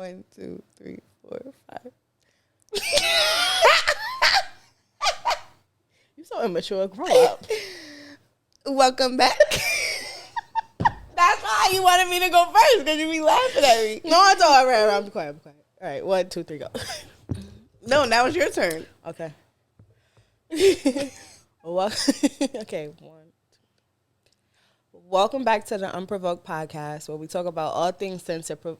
1, 2, 3, 4, 5. You so immature. Grow up. Welcome back. That's why you wanted me to go first, because you be laughing at me. No, I told her. All right, I'm quiet. All right, 1, 2, 3, go. No, now it's your turn. Okay. Well, okay, 1, 2. Welcome back to the Unprovoked podcast, where we talk about all things sensitive.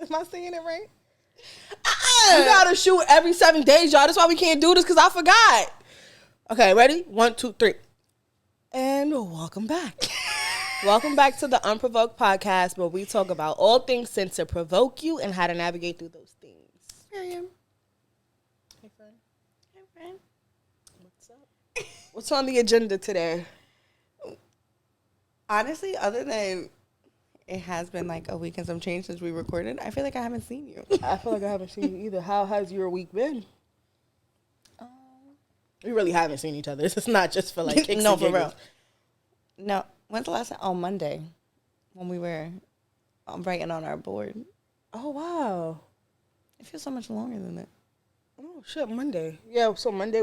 Am I saying it right? We gotta shoot every 7 days, y'all. That's why we can't do this, because I forgot. Okay, ready? 1, 2, 3. And welcome back. Welcome back to the Unprovoked podcast, where we talk about all things sent to provoke you and how to navigate through those things. Miriam. Hey, friend. Hey, friend. What's up? What's on the agenda today? Honestly, other than it has been like a week and some change since we recorded, I feel like I haven't seen you. I feel like I haven't seen you either. How has your week been? We really haven't seen each other. This is not just for like kicks no, and for giggles. real. No, when's the last time? Oh, Monday, when we were writing on our board. Oh, wow. It feels so much longer than that. Oh, shit, Monday. Yeah, so Monday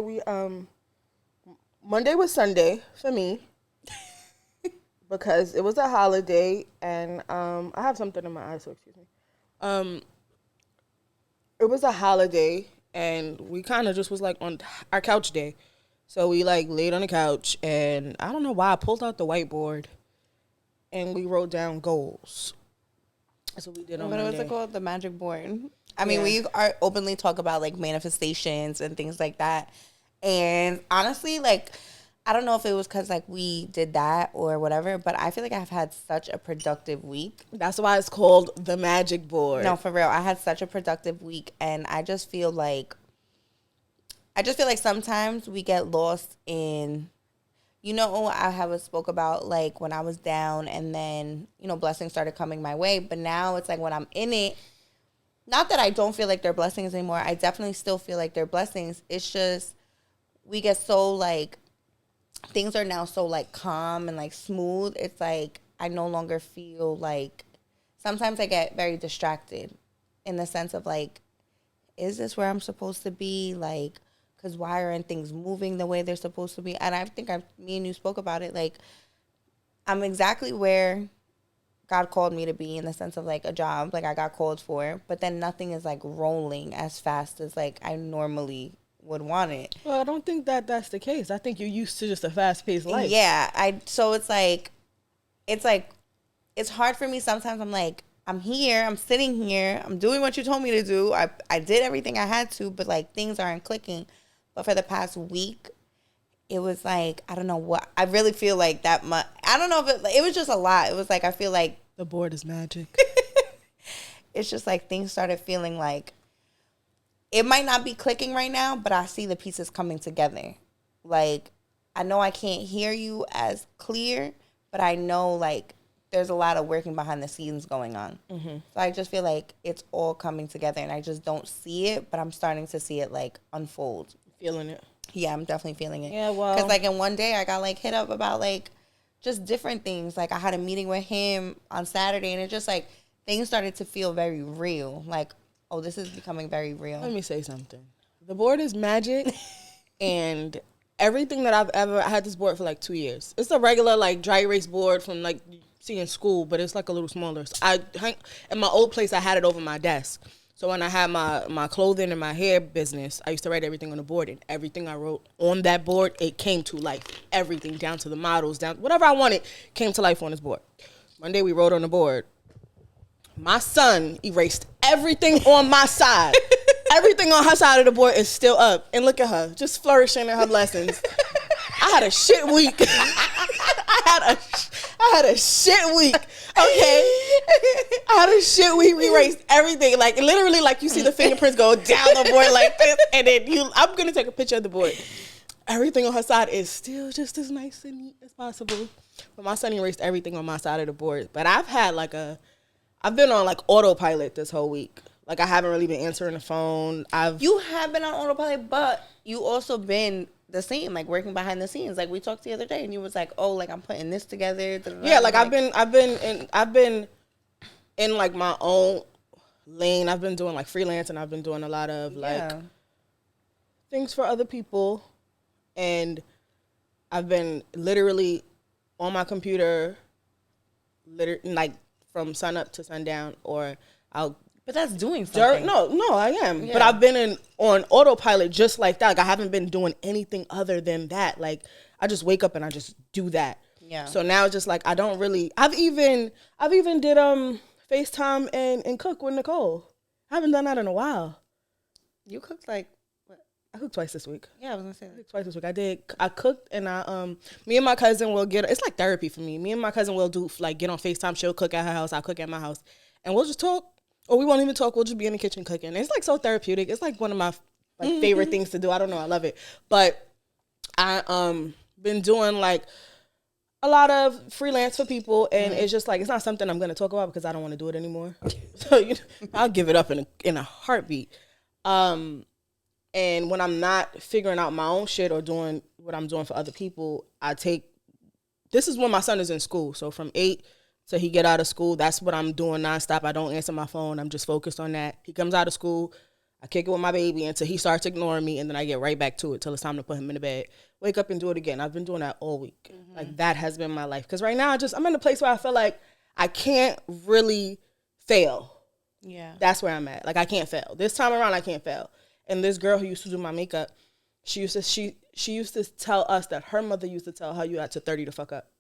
Monday was Sunday for me because it was a holiday and I have something in my eye, so excuse me. It was a holiday and we kind of just was like on our couch day. So we like laid on the couch and I don't know why I pulled out the whiteboard and we wrote down goals. That's what we did on Monday. What was it called? The magic board. I mean, we are openly talk about like manifestations and things like that. And honestly, like, I don't know if it was because like we did that or whatever, but I feel like I've had such a productive week. That's why it's called the magic board. No, for real. I had such a productive week and I just feel like sometimes we get lost in, you know, I have spoke about like when I was down and then, you know, blessings started coming my way. But now it's like when I'm in it, not that I don't feel like they're blessings anymore. I definitely still feel like they're blessings. It's just we get so like, things are now so like calm and like smooth. It's like I no longer feel like, sometimes I get very distracted in the sense of like, is this where I'm supposed to be? Like, because why aren't things moving the way they're supposed to be? And I think me and you spoke about it. Like, I'm exactly where God called me to be in the sense of like a job, like I got called for, but then nothing is like rolling as fast as like I normally would want it. Well, I don't think that's the case. I think you're used to just a fast-paced life. Yeah, so it's hard for me sometimes. I'm like, I'm here, I'm sitting here, I'm doing what you told me to do. I did everything I had to, but like things aren't clicking. But for the past week, it was like, I don't know what, I really feel like that much. I don't know if it was just a lot. It was like, I feel like the board is magic. It's just like things started feeling like, it might not be clicking right now, but I see the pieces coming together. Like, I know I can't hear you as clear, but I know like there's a lot of working behind the scenes going on. Mm-hmm. So I just feel like it's all coming together and I just don't see it, but I'm starting to see it like unfold. Feeling it. Yeah, I'm definitely feeling it. Yeah, well. Because like in one day I got like hit up about like just different things. Like I had a meeting with him on Saturday and it just like things started to feel very real. Like, oh, this is becoming very real. Let me say something. The board is magic and everything that I had this board for like 2 years. It's a regular like dry erase board from like you see in school, but it's like a little smaller. So in my old place, I had it over my desk. So when I had my clothing and my hair business, I used to write everything on the board, and everything I wrote on that board, it came to life. Everything down to the models, down whatever I wanted came to life on this board. One day we wrote on the board. My son erased everything on my side. Everything on her side of the board is still up. And look at her, just flourishing in her lessons. I had a shit week. I had a shit week. Okay. I had a shit week. We erased everything. Like literally, like you see the fingerprints go down the board like this, and then I'm gonna take a picture of the board. Everything on her side is still just as nice and neat as possible. But my son erased everything on my side of the board. But I've been on like autopilot this whole week. Like I haven't really been answering the phone. You have been on autopilot, but you also been the same, like working behind the scenes. Like we talked the other day, and you was like, "Oh, like I'm putting this together." Yeah, like I've been in like my own lane. I've been doing like freelance, and I've been doing a lot of like things for other people, and I've been literally on my computer, like from sun up to sundown, or I'll. But that's doing something. No, I am. Yeah. But I've been on autopilot just like that. Like I haven't been doing anything other than that. Like I just wake up and I just do that. Yeah. So now it's just like I don't really. I've even did FaceTime and cook with Nicole. I haven't done that in a while. You cooked like what? I cooked twice this week. Yeah, I was gonna say that. I cooked twice this week. I cooked and me and my cousin will it's like therapy for me. Me and my cousin will do like get on FaceTime. She'll cook at her house. I'll cook at my house, and we'll just talk. Or we won't even talk. We'll just be in the kitchen cooking. It's like so therapeutic. It's like one of my like favorite things to do. I don't know. I love it. But I been doing like a lot of freelance for people, and it's just like it's not something I'm gonna talk about because I don't want to do it anymore. So I'll give it up in a heartbeat. And when I'm not figuring out my own shit or doing what I'm doing for other people, this is when my son is in school. So from 8 till he get out of school, that's what I'm doing nonstop. I don't answer my phone. I'm just focused on that. He comes out of school, I kick it with my baby until he starts ignoring me, and then I get right back to it till it's time to put him in the bed. Wake up and do it again. I've been doing that all week. Mm-hmm. Like that has been my life. Because right now I'm in a place where I feel like I can't really fail. Yeah. That's where I'm at. Like I can't fail. This time around I can't fail. And this girl who used to do my makeup, she used to tell us that her mother used to tell her, you got to 30 to fuck up.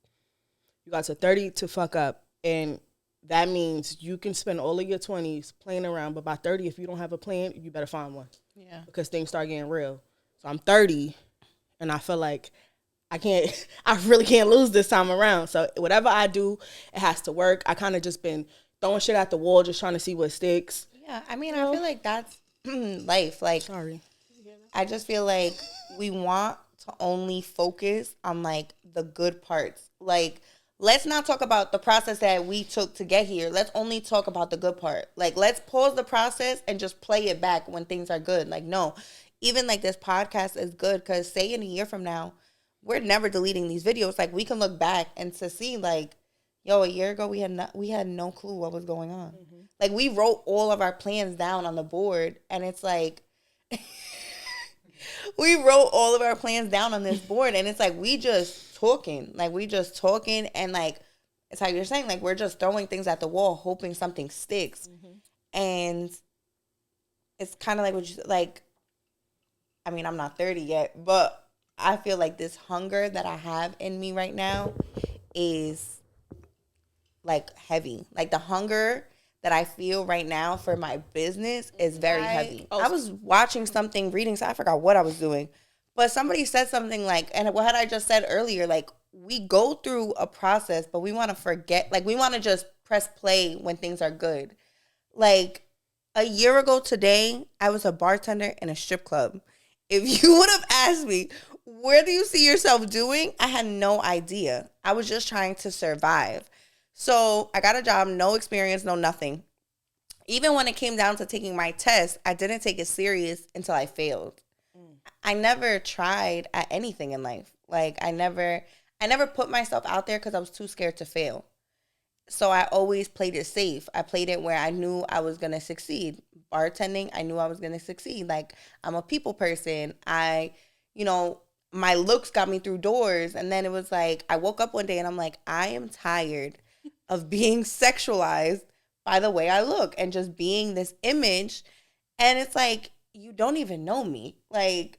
You got to 30 to fuck up. And that means you can spend all of your 20s playing around, but by 30, if you don't have a plan, you better find one. Yeah. Because things start getting real. So I'm 30, and I feel like I really can't lose this time around. So whatever I do, it has to work. I kind of just been throwing shit at the wall, just trying to see what sticks. Yeah, I mean, I feel like that's life. Like, sorry. I just feel like we want to only focus on, like, the good parts. Like, let's not talk about the process that we took to get here. Let's only talk about the good part. Like, let's pause the process and just play it back when things are good. Like, no, even like this podcast is good because say in a year from now, we're never deleting these videos. Like, we can look back and to see like, yo, a year ago we had no clue what was going on. Mm-hmm. Like, we wrote all of our plans down on the board, and it's like we wrote all of our plans down on this board, and it's like we just talking, and like it's how you're saying, like we're just throwing things at the wall, hoping something sticks. Mm-hmm. And it's kind of like what you like. I mean, I'm not 30 yet, but I feel like this hunger that I have in me right now is like heavy. Like the hunger that I feel right now for my business is very heavy. I was watching something, reading, so I forgot what I was doing. But somebody said something like, and what had I just said earlier, like we go through a process, but we want to forget, like we want to just press play when things are good. Like a year ago today, I was a bartender in a strip club. If you would have asked me, where do you see yourself doing? I had no idea. I was just trying to survive. So I got a job, no experience, no nothing. Even when it came down to taking my test, I didn't take it serious until I failed. I never tried at anything in life. Like I never put myself out there because I was too scared to fail. So I always played it safe. I played it where I knew I was going to succeed. Bartending, I knew I was going to succeed. Like I'm a people person. My looks got me through doors. And then it was like, I woke up one day and I'm like, I am tired of being sexualized by the way I look and just being this image. And it's like, you don't even know me. Like,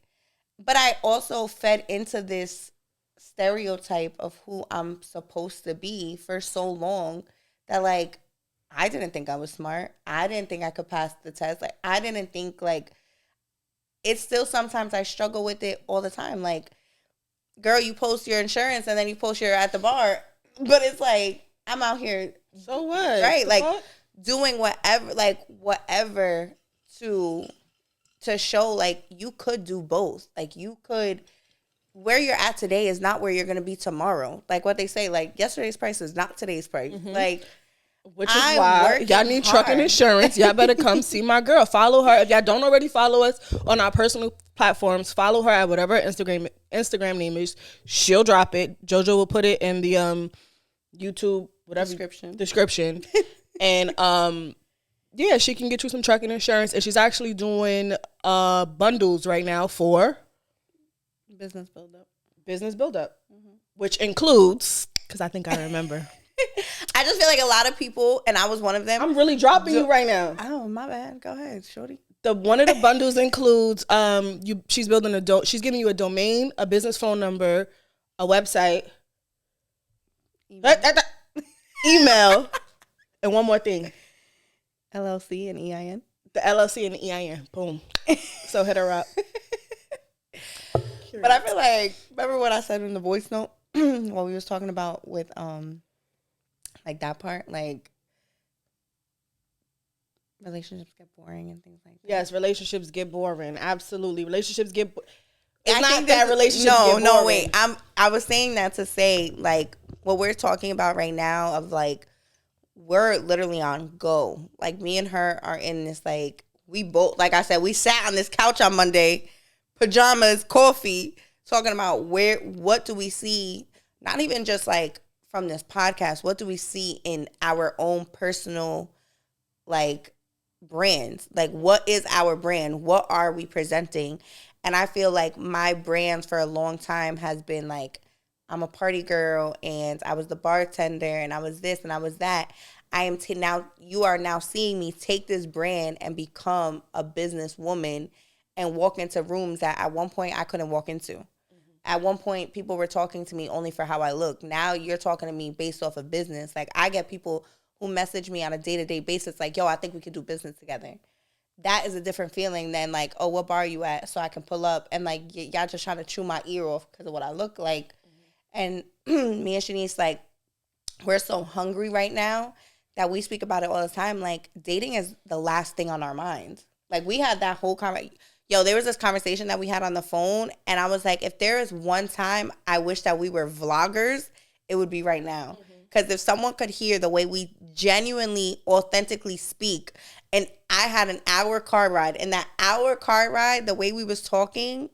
but I also fed into this stereotype of who I'm supposed to be for so long that like, I didn't think I was smart. I didn't think I could pass the test. Like, I didn't think like, it's still sometimes I struggle with it all the time. Like, girl, you post your insurance and then you post your at the bar. But it's like, I'm out here. So what? Right? Like, doing whatever to show, like, you could do both. Like, you could, where you're at today is not where you're going to be tomorrow. Like, what they say, like, yesterday's price is not today's price. Mm-hmm. Like, which is why y'all need trucking insurance. Y'all better come see my girl. Follow her. If y'all don't already follow us on our personal platforms, follow her at whatever Instagram name is. She'll drop it. JoJo will put it in the YouTube whatever description. And Yeah, she can get you some trucking insurance, and she's actually doing bundles right now for business buildup. Which includes, because I think I remember. I just feel like a lot of people, and I was one of them. I'm really dropping you right now. Oh, my bad. Go ahead, shorty. One of the bundles includes she's building she's giving you a domain, a business phone number, a website, email, and one more thing. LLC and EIN. The LLC and the EIN. Boom. So hit her up. But I feel like, remember what I said in the voice note what we was talking about with like that part, like relationships get boring and things like that. Yes, relationships get boring. Absolutely, relationships get. It's not that relationships. No, wait. I was saying that to say like what we're talking about right now of like we're literally on go. Like me and her are in this like we both like I said we sat on this couch on Monday, pajamas, coffee, talking about what do we see. Not even just like from this podcast. What do we see in our own personal like brands? Like what is our brand? What are we presenting? And I feel like my brands for a long time has been like, I'm a party girl and I was the bartender and I was this and I was that. You are now seeing me take this brand and become a businesswoman and walk into rooms that at one point I couldn't walk into. Mm-hmm. At one point, people were talking to me only for how I look. Now you're talking to me based off of business. Like I get people who message me on a day-to-day basis like, yo, I think we could do business together. That is a different feeling than like, oh, what bar are you at? So I can pull up and like, y'all just trying to chew my ear off because of what I look like. Mm-hmm. And me and Shanice, like, we're so hungry right now that we speak about it all the time. Like, dating is the last thing on our minds. Like, we had that whole conversation. Yo, there was this conversation that we had on the phone, and I was like, if there is one time I wish that we were vloggers, it would be right now. Because if someone could hear the way we genuinely, authentically speak, and I had an hour car ride, and that hour car ride, the way we was talking,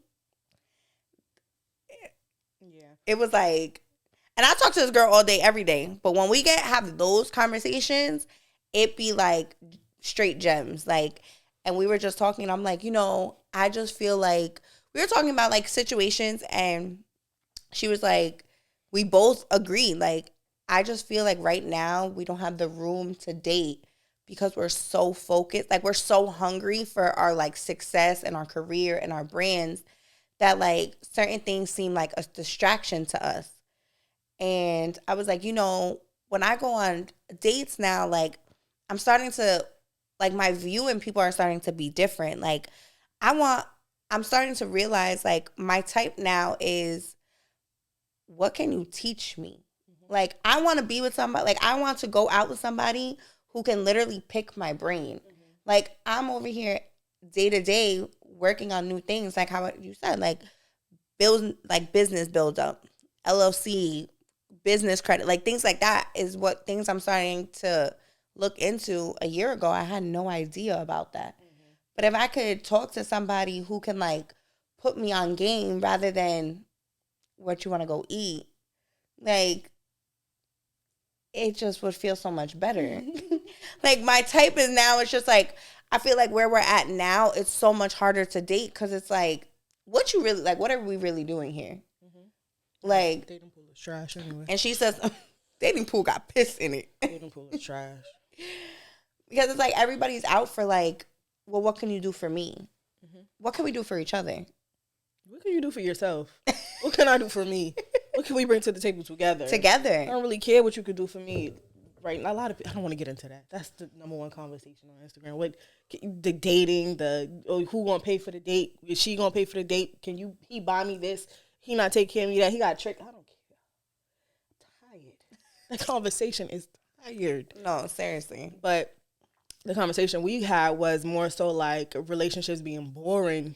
it was like, and I talk to this girl all day, every day, but when we have those conversations, it be like straight gems. Like, and we were just talking, and I'm like, I just feel like, we were talking about like situations, and she was like, we both agreed, like, I just feel like right now we don't have the room to date because we're so focused. Like, we're so hungry for our like success and our career and our brands that like certain things seem like a distraction to us. And I was like, when I go on dates now, like I'm starting to, like my view and people are starting to be different. Like I'm starting to realize like my type now is, what can you teach me? Like, I want to be with somebody, like, I want to go out with somebody who can literally pick my brain. Mm-hmm. Like, I'm over here day to day working on new things, like how you said, like, business build up, LLC, business credit, like, things like that is what things I'm starting to look into. A year ago, I had no idea about that. Mm-hmm. But if I could talk to somebody who can, like, put me on game rather than what you want to go eat, like, it just would feel so much better. Like, my type is now, it's just like, I feel like where we're at now, it's so much harder to date because it's like, what are we really doing here? Mm-hmm. Like, dating pool is trash anyway. And she says, dating pool got piss in it. Dating pool is trash. Because it's like, everybody's out for like, well, what can you do for me? Mm-hmm. What can we do for each other? What can you do for yourself? What can I do for me? What can we bring to the table together? I don't really care what you could do for me. Right? A lot of people, I don't want to get into that. That's the number one conversation on Instagram. What the dating, who gonna pay for the date? Is she gonna pay for the date? He buy me this? He not take care of me that? He got tricked? I don't care. I'm tired. That conversation is tired. No, seriously. But the conversation we had was more so like relationships being boring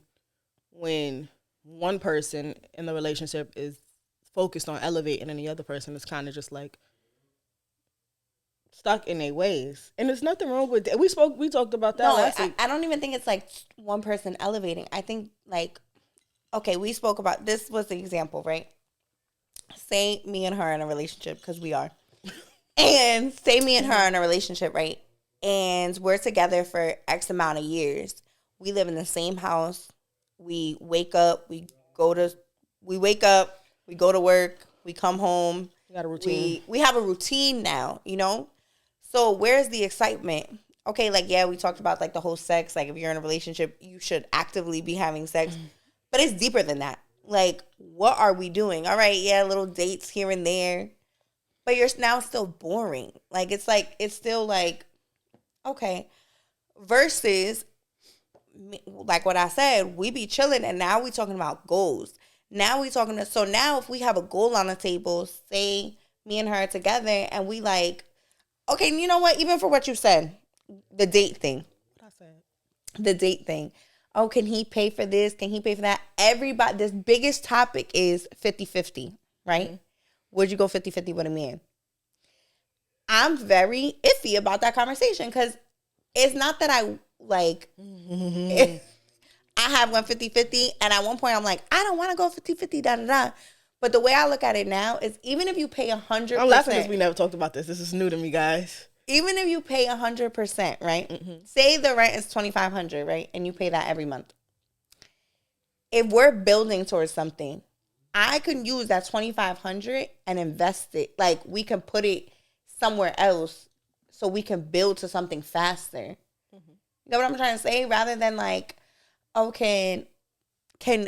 when one person in the relationship is focused on elevating and the other person is kind of just like stuck in their ways. And there's nothing wrong with that. We talked about that last week. I don't even think it's like one person elevating. I think like, okay, we spoke about, this was the example, right? Say me and her in a relationship, because we are. And say me and her in a relationship, right? and we're together for X amount of years. We live in the same house. We wake up, we wake up, we go to work, we come home. We got a routine. We have a routine now, you know? So where's the excitement? Okay, like, yeah, we talked about, like, the whole sex. Like, if you're in a relationship, you should actively be having sex. But it's deeper than that. Like, what are we doing? All right, yeah, little dates here and there. But you're now still boring. Like, it's still like, okay. Versus, like what I said, we be chilling, and now we talking about goals. Now if we have a goal on the table, say me and her are together, and we like, okay, you know what? Even for what you said, the date thing. What I said. The date thing. Oh, can he pay for this? Can he pay for that? Everybody, this biggest topic is 50-50, right? Mm-hmm. Would you go 50-50 with a man? I'm very iffy about that conversation because it's not that I like, I have one 50-50, and at one point I'm like, I don't want to go 50-50, da-da-da. But the way I look at it now is even if you pay 100%. I'm laughing because we never talked about this. This is new to me, guys. Even if you pay 100%, right? Mm-hmm. Say the rent is $2,500, right? And you pay that every month. If we're building towards something, I can use that $2,500 and invest it. Like, we can put it somewhere else so we can build to something faster. Mm-hmm. You know what I'm trying to say? Rather than like, oh, can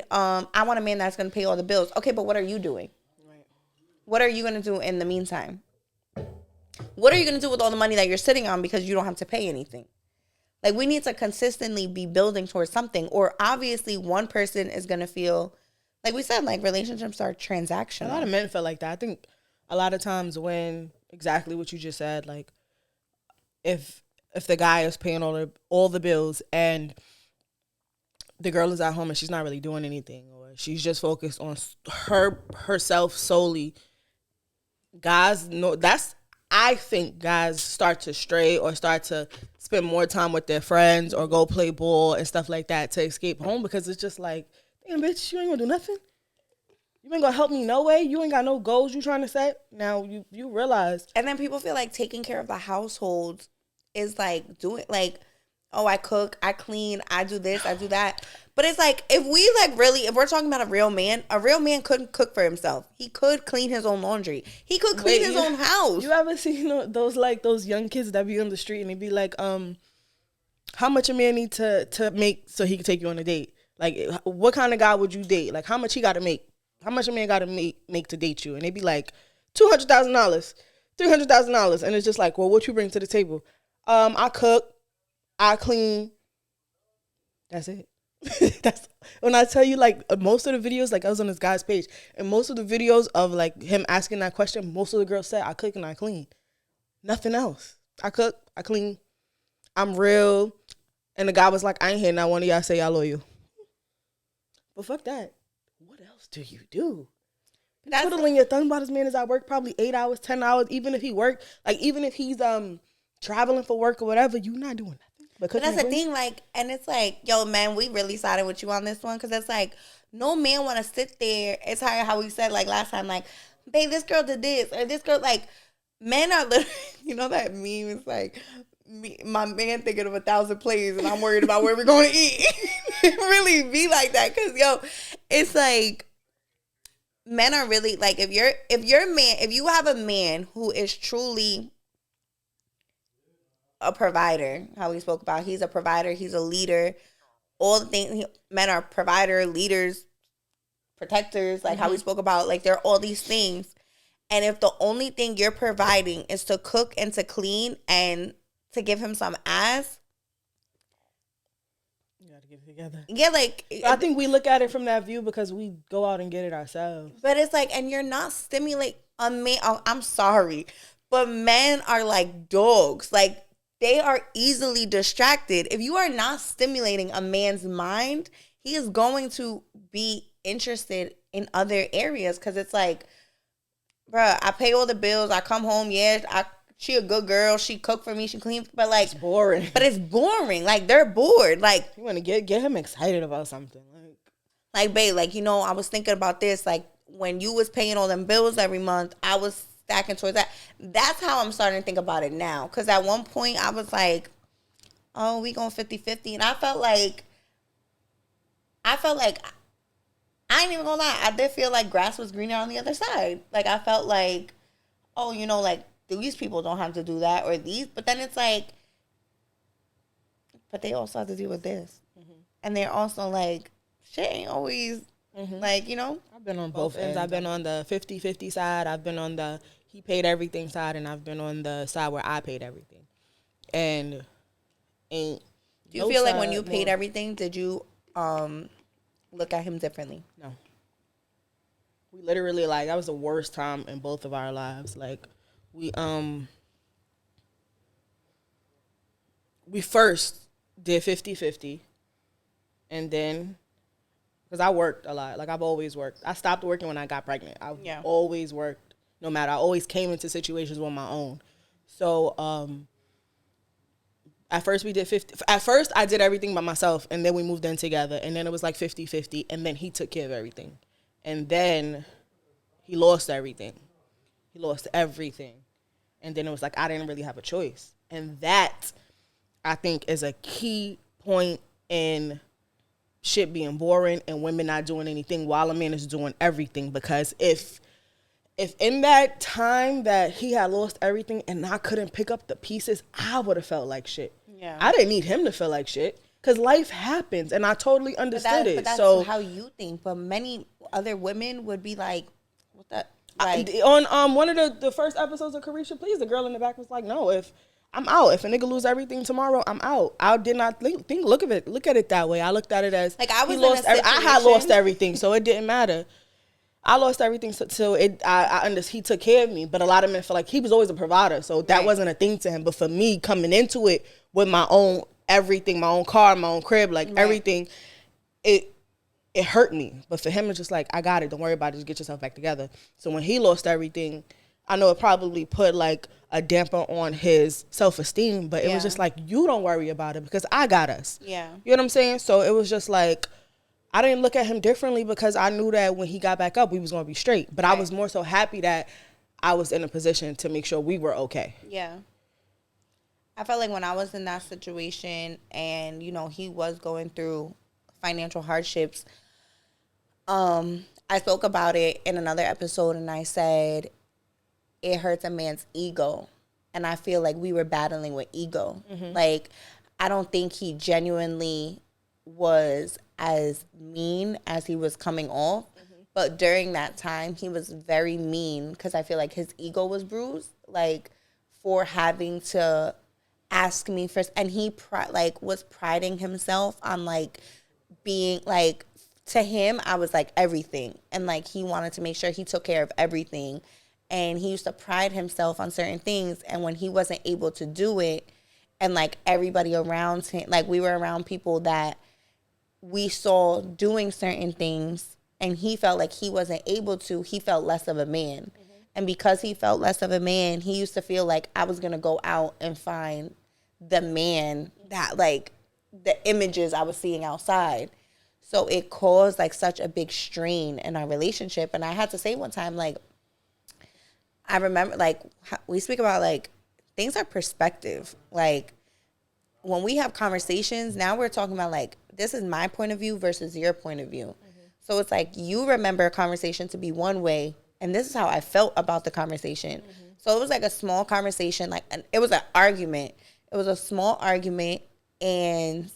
I want a man that's going to pay all the bills. Okay, but what are you doing? Right. What are you going to do in the meantime? What are you going to do with all the money that you're sitting on because you don't have to pay anything? Like, we need to consistently be building towards something, or obviously one person is going to feel, like we said, like, relationships are transactional. A lot of men feel like that. I think a lot of times when, exactly what you just said, like, if the guy is paying all the bills and the girl is at home and she's not really doing anything, or she's just focused on herself solely, guys know that's, I think guys start to stray or start to spend more time with their friends or go play ball and stuff like that to escape home, because it's just like, damn, bitch, you ain't gonna do nothing. You ain't gonna help me no way. You ain't got no goals you trying to set. Now you realize. And then people feel like taking care of the household is like doing, like, oh, I cook, I clean, I do this, I do that. But it's like, if we're talking about a real man couldn't cook for himself. He could clean his own laundry. He could clean his own house. You ever seen those young kids that be on the street and they be like, how much a man need to make so he can take you on a date? Like, what kind of guy would you date? Like, how much he got to make? How much a man got to make to date you? And they be like, $200,000, $300,000. And it's just like, well, what you bring to the table? I cook, I clean. That's it. That's when I tell you, like, most of the videos, like, I was on this guy's page, and most of the videos of like him asking that question, most of the girls said, I cook and I clean. Nothing else. I cook, I clean, I'm real. And the guy was like, I ain't hear not one of y'all say y'all loyal. But fuck that. What else do you do? That's twiddling your thumb about this man is at work probably 8 hours, 10 hours, even if he worked, like, even if he's traveling for work or whatever, you not doing nothing. But that's the thing, like, and it's like, yo, man, we really sided with you on this one, because it's like, no man want to sit there. It's how we said, like, last time, like, babe, this girl did this, or this girl, like, men are literally, you know that meme, it's like, my man thinking of 1,000 plays, and I'm worried about where we're going to eat. It really be like that, because, yo, it's like, men are really, like, if you have a man who is truly a provider, how we spoke about, he's a provider, he's a leader, all the things, men are provider, leaders, protectors, like, how we spoke about, like, they're all these things. And if the only thing you're providing is to cook and to clean and to give him some ass, you gotta get it together. Yeah, like, I think we look at it from that view because we go out and get it ourselves. But it's like, and you're not stimulating a man. Oh, I'm sorry, but men are like dogs. Like, they are easily distracted. If you are not stimulating a man's mind, he is going to be interested in other areas, because it's like, bruh, I pay all the bills. I come home, she a good girl. She cook for me. She clean. But like, it's boring. But it's boring. Like, they're bored. Like, you want to get him excited about something. Like, babe, like, you know, I was thinking about this. Like, when you was paying all them bills every month, I was stacking towards that. That's how I'm starting to think about it now. Because at one point I was like, oh, we going 50-50. And I felt like I ain't even gonna lie. I did feel like grass was greener on the other side. Like, I felt like, oh, you know, like, these people don't have to do that or these. But then it's like, but they also have to deal with this. Mm-hmm. And they're also like, shit ain't always, like, you know. I've been on both ends. I've been on the 50-50 side. I've been on the he paid everything side. And I've been on the side where I paid everything. And do you feel like when you paid everything, did you look at him differently? No. We literally, like, that was the worst time in both of our lives. Like, we first did 50-50. And then, because I worked a lot. Like, I've always worked. I stopped working when I got pregnant. I've always worked, no matter. I always came into situations on my own. So, at first we did 50. At first I did everything by myself, and then we moved in together, and then it was like 50-50, and then he took care of everything. And then he lost everything. He lost everything. And then it was like I didn't really have a choice. And that, I think, is a key point in shit being boring and women not doing anything while a man is doing everything. Because if in that time that he had lost everything and I couldn't pick up the pieces, I would have felt like shit. Yeah. I didn't need him to feel like shit because life happens, and I totally understood it. But that's so how you think. But many other women would be like, "What the?" Like, on one of the first episodes of Carisha Please, the girl in the back was like, "No, if I'm out, if a nigga lose everything tomorrow, I'm out." I did not look at it that way. I looked at it as like I was I had lost everything, so it didn't matter. I lost everything till he took care of me. But a lot of men feel like he was always a provider, so that wasn't a thing to him. But for me, coming into it with my own everything, my own car, my own crib, like everything, it hurt me. But for him, it's just like, I got it. Don't worry about it. Just get yourself back together. So when he lost everything, I know it probably put like a damper on his self-esteem, but it was just like, you don't worry about it because I got us. Yeah. You know what I'm saying? So it was just like, I didn't look at him differently because I knew that when he got back up, we was going to be straight. But I was more so happy that I was in a position to make sure we were okay. Yeah. I felt like when I was in that situation and, you know, he was going through financial hardships, I spoke about it in another episode and I said it hurts a man's ego. And I feel like we were battling with ego. Mm-hmm. Like, I don't think he genuinely was as mean as he was coming off. Mm-hmm. But during that time, he was very mean because I feel like his ego was bruised, like, for having to ask me first. And he, was priding himself on, like, being, like, to him, I was, like, everything. And, like, he wanted to make sure he took care of everything. And he used to pride himself on certain things. And when he wasn't able to do it, and, like, everybody around him, like, we were around people that we saw doing certain things, and he felt like he wasn't able to, he felt less of a man. Mm-hmm. And because he felt less of a man, he used to feel like I was going to go out and find the man that, like, the images I was seeing outside. So it caused, like, such a big strain in our relationship. And I had to say one time, like, I remember, like, we speak about, like, things are perspective. Like, when we have conversations, now we're talking about, like, this is my point of view versus your point of view. Mm-hmm. So it's like you remember a conversation to be one way, and this is how I felt about the conversation. Mm-hmm. So it was like a small conversation, like it was an argument. It was a small argument, and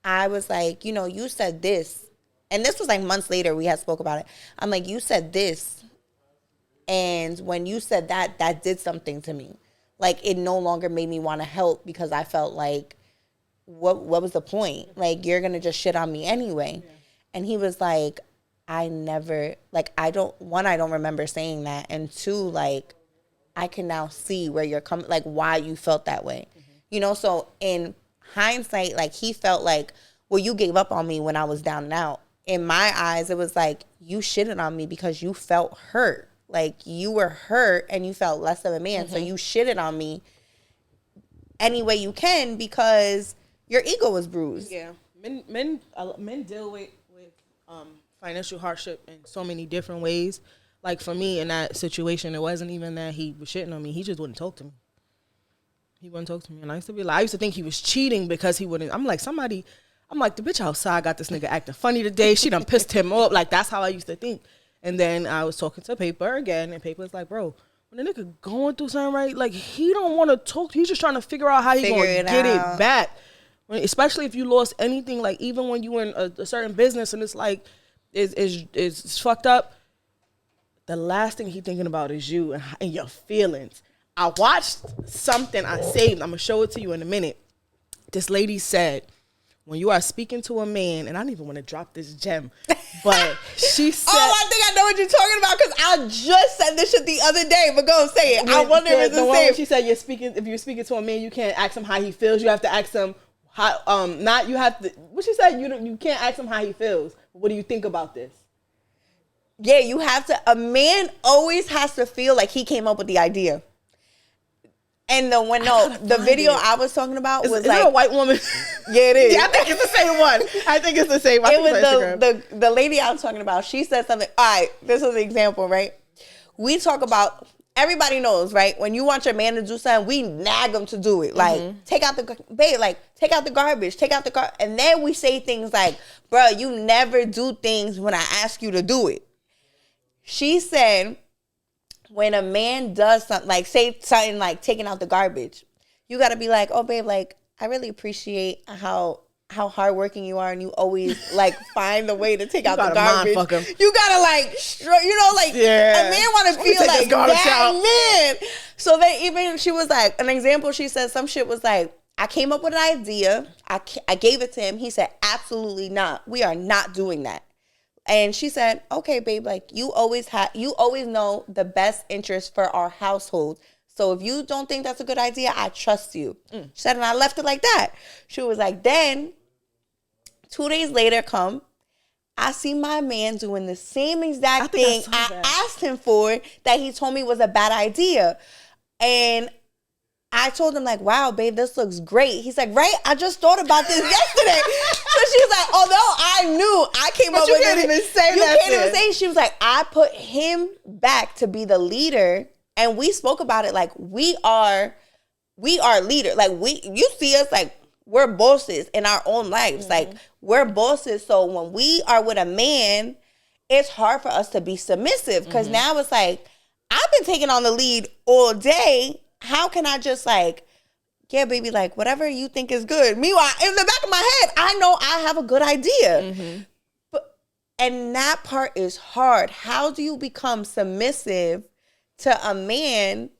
I was like, you know, you said this. And this was like months later we had spoke about it. I'm like, you said this. And when you said that, that did something to me. Like, it no longer made me want to help because I felt like, what was the point? Like, you're going to just shit on me anyway. Yeah. And he was like, I never, like, I don't remember saying that. And two, like, I can now see where you're coming, like, why you felt that way. Mm-hmm. You know, so in hindsight, like, he felt like, well, you gave up on me when I was down and out. In my eyes, it was like, you shitted on me because you felt hurt. Like, you were hurt and you felt less of a man. Mm-hmm. So you shitted on me any way you can because your ego was bruised. Yeah. Men deal with financial hardship in so many different ways. like for me in that situation, it wasn't even that he was shitting on me. He just wouldn't talk to me. He wouldn't talk to me. And I used to think he was cheating because he wouldn't. I'm like, the bitch outside got this nigga acting funny today. She done pissed him up. Like, that's how I used to think. And then I was talking to Paper again, and Paper was like, bro, when the nigga going through something, right, like, he don't want to talk. He's just trying to figure out how he going to get it back. Especially if you lost anything, like, even when you were in a certain business and it's like, it's fucked up. The last thing he thinking about is you and your feelings. I watched something I saved. I'm going to show it to you in a minute. This lady said, when you are speaking to a man, and I don't even want to drop this gem, but she said... Oh, I think I know what you're talking about because I just said this shit the other day, but go say it. I wonder if it's the same. She said if you're speaking to a man, you can't ask him how he feels. You have to ask him how, what she said, you can't ask him how he feels. What do you think about this? Yeah, you have to, a man always has to feel like he came up with the idea. And the video I was talking about was like... Is it a white woman? Yeah, it is. Yeah, I think it's the same one. I think it's the same one. It was the lady I was talking about. She said something. All right, this is an example, right? We talk about... Everybody knows, right? When you want your man to do something, we nag him to do it. Like, take out the garbage, take out the car. And then we say things like, bro, you never do things when I ask you to do it. She said... When a man does something, like say something like taking out the garbage, you got to be like, oh, babe, like, I really appreciate how hardworking you are and you always, like, find a way to take out the garbage. You got to, like, a man want to feel like that man. So she was like, an example, she said some shit was like, I came up with an idea. I gave it to him. He said, absolutely not. We are not doing that. And she said, okay, babe, like you always know the best interest for our household. So if you don't think that's a good idea, I trust you. She said, and I left it like that. She was like, then 2 days later I see my man doing the same exact thing I asked him for that he told me was a bad idea. And I told him, like, wow, babe, this looks great. He's like, right? I just thought about this yesterday. So she's like, although I knew I came up with it. You can't even say that. You can't even say. She was like, I put him back to be the leader. And we spoke about it like we are leaders. Like, you see us like we're bosses in our own lives. Like, we're bosses. So when we are with a man, it's hard for us to be submissive. Because now it's like, I've been taking on the lead all day. How can I just like, yeah, baby, like whatever you think is good. Meanwhile, in the back of my head, I know I have a good idea. And that part is hard. How do you become submissive to a man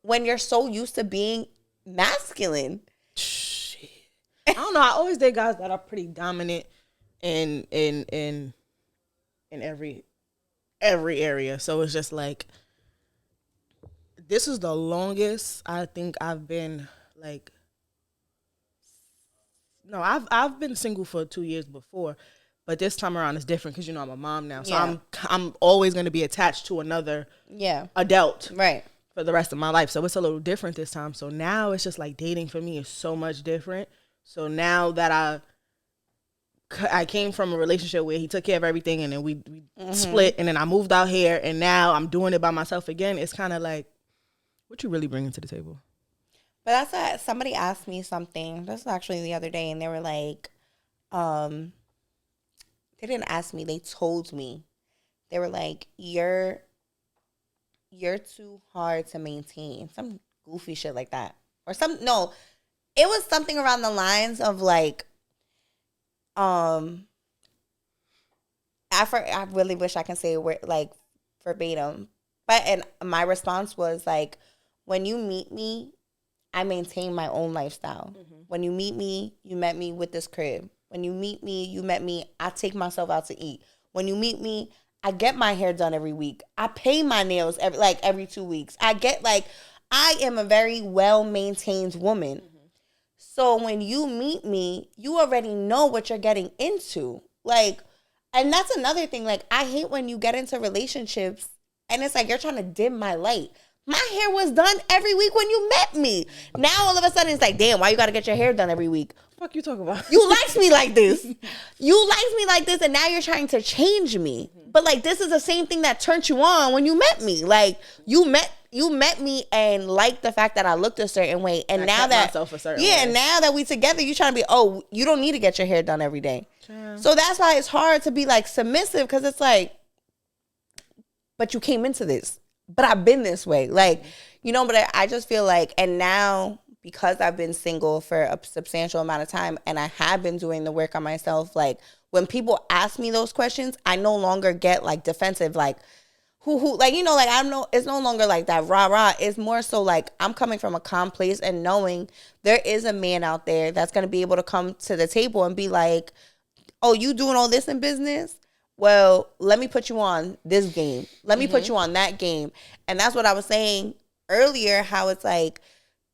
when you're so used to being masculine? Shit. I don't know. I always date guys that are pretty dominant in every area. So it's just like, this is the longest I think I've been like. No, I've been single for 2 years before, but this time around it's different because I'm a mom now, so I'm always going to be attached to another adult for the rest of my life. So it's a little different this time. So now it's just like dating for me is so much different. So now that I came from a relationship where he took care of everything and then we split and then I moved out here and now I'm doing it by myself again. It's kind of like, what you really bringing to the table? But that's somebody asked me something. This was actually the other day, and they were like, they didn't ask me. They told me. They were like, you're too hard to maintain. Some goofy shit like that, or no, it was something around the lines of like, I really wish I can say it like verbatim, and my response was like, when you meet me, I maintain my own lifestyle. When you meet me, you met me with this crib. When you meet me, you met me, I take myself out to eat. When you meet me, I get my hair done every week. I pay my nails every 2 weeks. I am a very well-maintained woman. So when you meet me, you already know what you're getting into. Like, and that's another thing. Like, I hate when you get into relationships and it's like you're trying to dim my light. My hair was done every week when you met me. Now all of a sudden it's like, damn, why you got to get your hair done every week? What the fuck you talking about? You liked me like this. You liked me like this, and now you're trying to change me. But like, this is the same thing that turned you on when you met me. Like, you met me and liked the fact that I looked a certain way. And now that, now that we together, you trying to be, oh, you don't need to get your hair done every day. Sure. So that's why it's hard to be like submissive, because it's like, but you came into this, but I've been this way. Like, you know, but I just feel like, and now because I've been single for a substantial amount of time and I have been doing the work on myself, like when people ask me those questions, I no longer get like defensive, like who, like, you know, like it's no longer like that rah. It's more so like I'm coming from a calm place and knowing there is a man out there that's going to be able to come to the table and be like, oh, you doing all this in business? Well, let me put you on this game. Let me put you on that game. And that's what I was saying earlier, how it's like,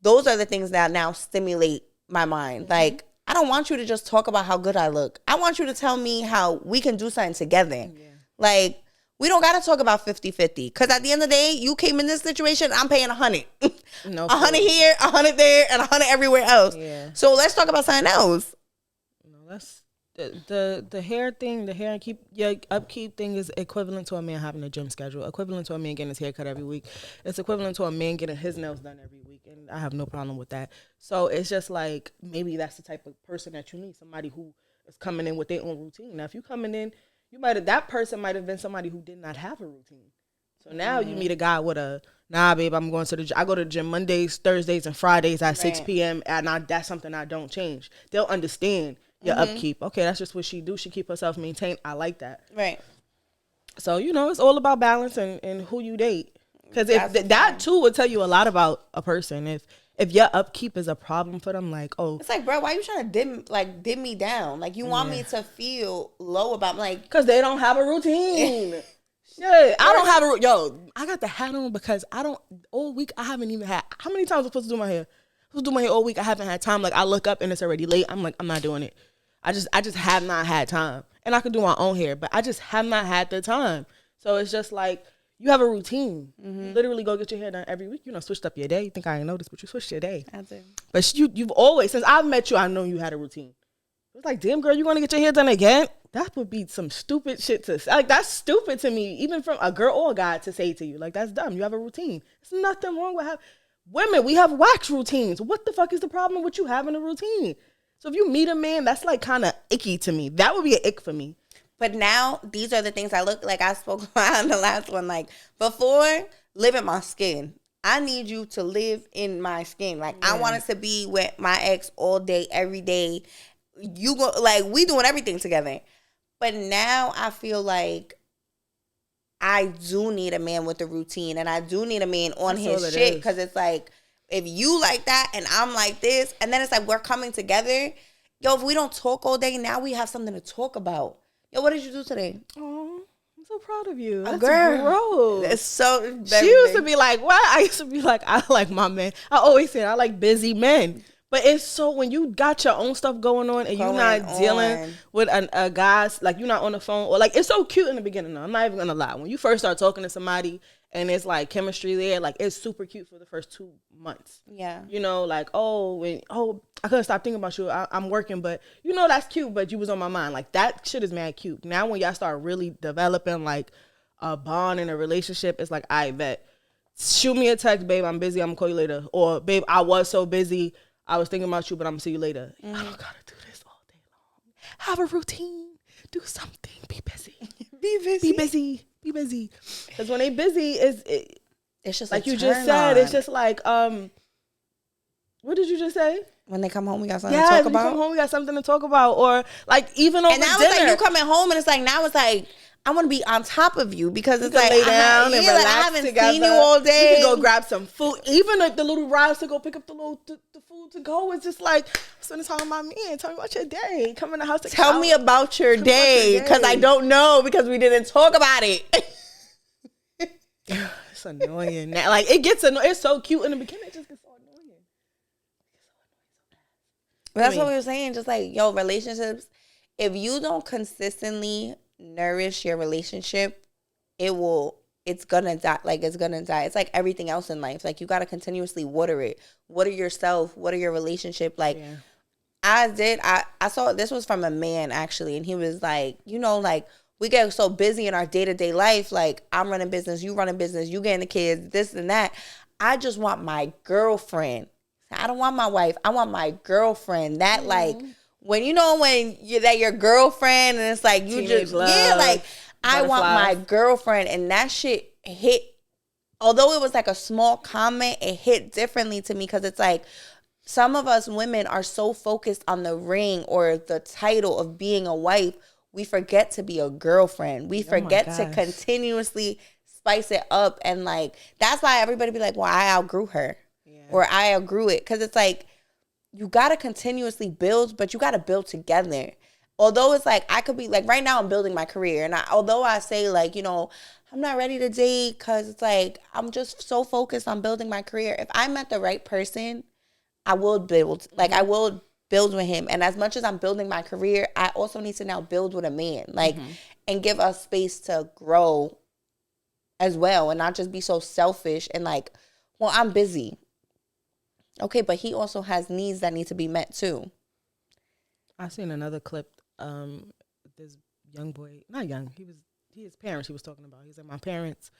those are the things that now stimulate my mind. Like, I don't want you to just talk about how good I look. I want you to tell me how we can do something together. Yeah. Like, we don't got to talk about 50-50. Because at the end of the day, you came in this situation, I'm paying 100. No, 100 here, 100 there, and 100 everywhere else. Yeah. So let's talk about something else. No, that's the hair thing, the hair and upkeep thing is equivalent to a man having a gym schedule, equivalent to a man getting his hair cut every week. It's equivalent to a man getting his nails done every week, and I have no problem with that. So it's just like, maybe that's the type of person that you need, somebody who is coming in with their own routine. Now, if you coming in, that person might have been somebody who did not have a routine. So now you meet a guy with nah, babe, I'm going to the gym. I go to the gym Mondays, Thursdays, and Fridays at 6 p.m. And that's something I don't change. They'll understand your upkeep. Okay, that's just what she do. She keep herself maintained. I like that. Right. So, you know, it's all about balance and who you date. Because if that too will tell you a lot about a person. If your upkeep is a problem for them, like, oh, it's like, bro, why you trying to dim me down? Like, you want me to feel low about, like, because they don't have a routine. Shit, I don't have I got the hat on because all week I haven't even had. How many times am I supposed to do my hair? I'm supposed to do my hair all week. I haven't had time. Like, I look up and it's already late. I'm like, I'm not doing it. I just have not had time. And I could do my own hair, but I just have not had the time. So it's just like, you have a routine. You literally go get your hair done every week. You know, switched up your day. You think I ain't noticed, but you switched your day. I do. But you've always, since I've met you, I know you had a routine. It's like, damn, girl, you want to get your hair done again? That would be some stupid shit to say. Like, that's stupid to me, even from a girl or a guy to say to you. Like, that's dumb. You have a routine. There's nothing wrong with women. We have wax routines. What the fuck is the problem with you having a routine? So if you meet a man, that's like kind of icky to me. That would be an ick for me. But now, these are the things I look like I spoke about in the last one. Like, before, live in my skin. I need you to live in my skin. Like, I wanted to be with my ex all day, every day. You go, like, we doing everything together. But now I feel like I do need a man with a routine. And I do need a man on his shit. Because it's like, if you like that and I'm like this, and then it's like we're coming together. Yo, if we don't talk all day, now we have something to talk about. Yo, what did you do today? Oh, I'm so proud of you. That's girl. It's so. She used to be like, what? I used to be like, I like my men. I always say I like busy men. But it's so, when you got your own stuff going on and you're not dealing with a guy's, like, you're not on the phone, or like, it's so cute in the beginning. No, I'm not even gonna lie. When you first start talking to somebody and it's like chemistry there, like, it's super cute for the first 2 months. Yeah. You know, like, I couldn't stop thinking about you. I'm working, but you know, that's cute, but you was on my mind. Like, that shit is mad cute. Now when y'all start really developing like a bond in a relationship, it's like, I bet. Shoot me a text, babe, I'm busy, I'm gonna call you later. Or, babe, I was so busy, I was thinking about you, but I'm gonna see you later. I don't gotta do this all day long. Have a routine. Do something. Be busy. Be busy. Be busy. Be busy. Because when they busy, it's just like you just said. It's just like, what did you just say? When they come home, we got something to talk about. When they come home, we got something to talk about. Or like, even over dinner. And now it's like you coming home and it's like, now it's like, I want to be on top of you, because it's like, lay down and relax, like, I haven't together. seen you all day. We can go grab some food. Even like the little rides to go pick up the food to go. It's just like, spend time with my man. Tell me about your day. Come in the house. Tell me about your day, because I don't know, because we didn't talk about it. It's annoying. Like, it gets annoying. It's so cute in the beginning. It just gets so annoying. But that's what we were saying. Just like, yo, relationships, if you don't consistently nourish your relationship, it's gonna die. Like, it's gonna die. It's like everything else in life. Like, you gotta continuously water it. Water yourself. Water your relationship. Like, I saw, this was from a man actually, and he was like, you know, like, we get so busy in our day-to-day life. Like, I'm running business, you running business, you getting the kids, this and that. I just want my girlfriend. I don't want my wife. I want my girlfriend. That like when you're that your girlfriend and it's like you Teenage just love, like I want my butterflies. girlfriend, and that shit hit. Although it was like a small comment, it hit differently to me because it's like some of us women are so focused on the ring or the title of being a wife, we forget to be a girlfriend. We forget to continuously spice it up, and like that's why everybody be like, well, I outgrew her. Or I outgrew it. Because it's like, you got to continuously build, but you got to build together. Although it's like, I could be, like, right now I'm building my career. And although I say, like, I'm not ready to date because it's like, I'm just so focused on building my career. If I met the right person, I will build. Like, I will build with him. And as much as I'm building my career, I also need to now build with a man. Like, and give us space to grow as well. And not just be so selfish and like, well, I'm busy. Okay, but he also has needs that need to be met too. I seen another clip. This young boy, not young, his parents he was talking about. He said, my parents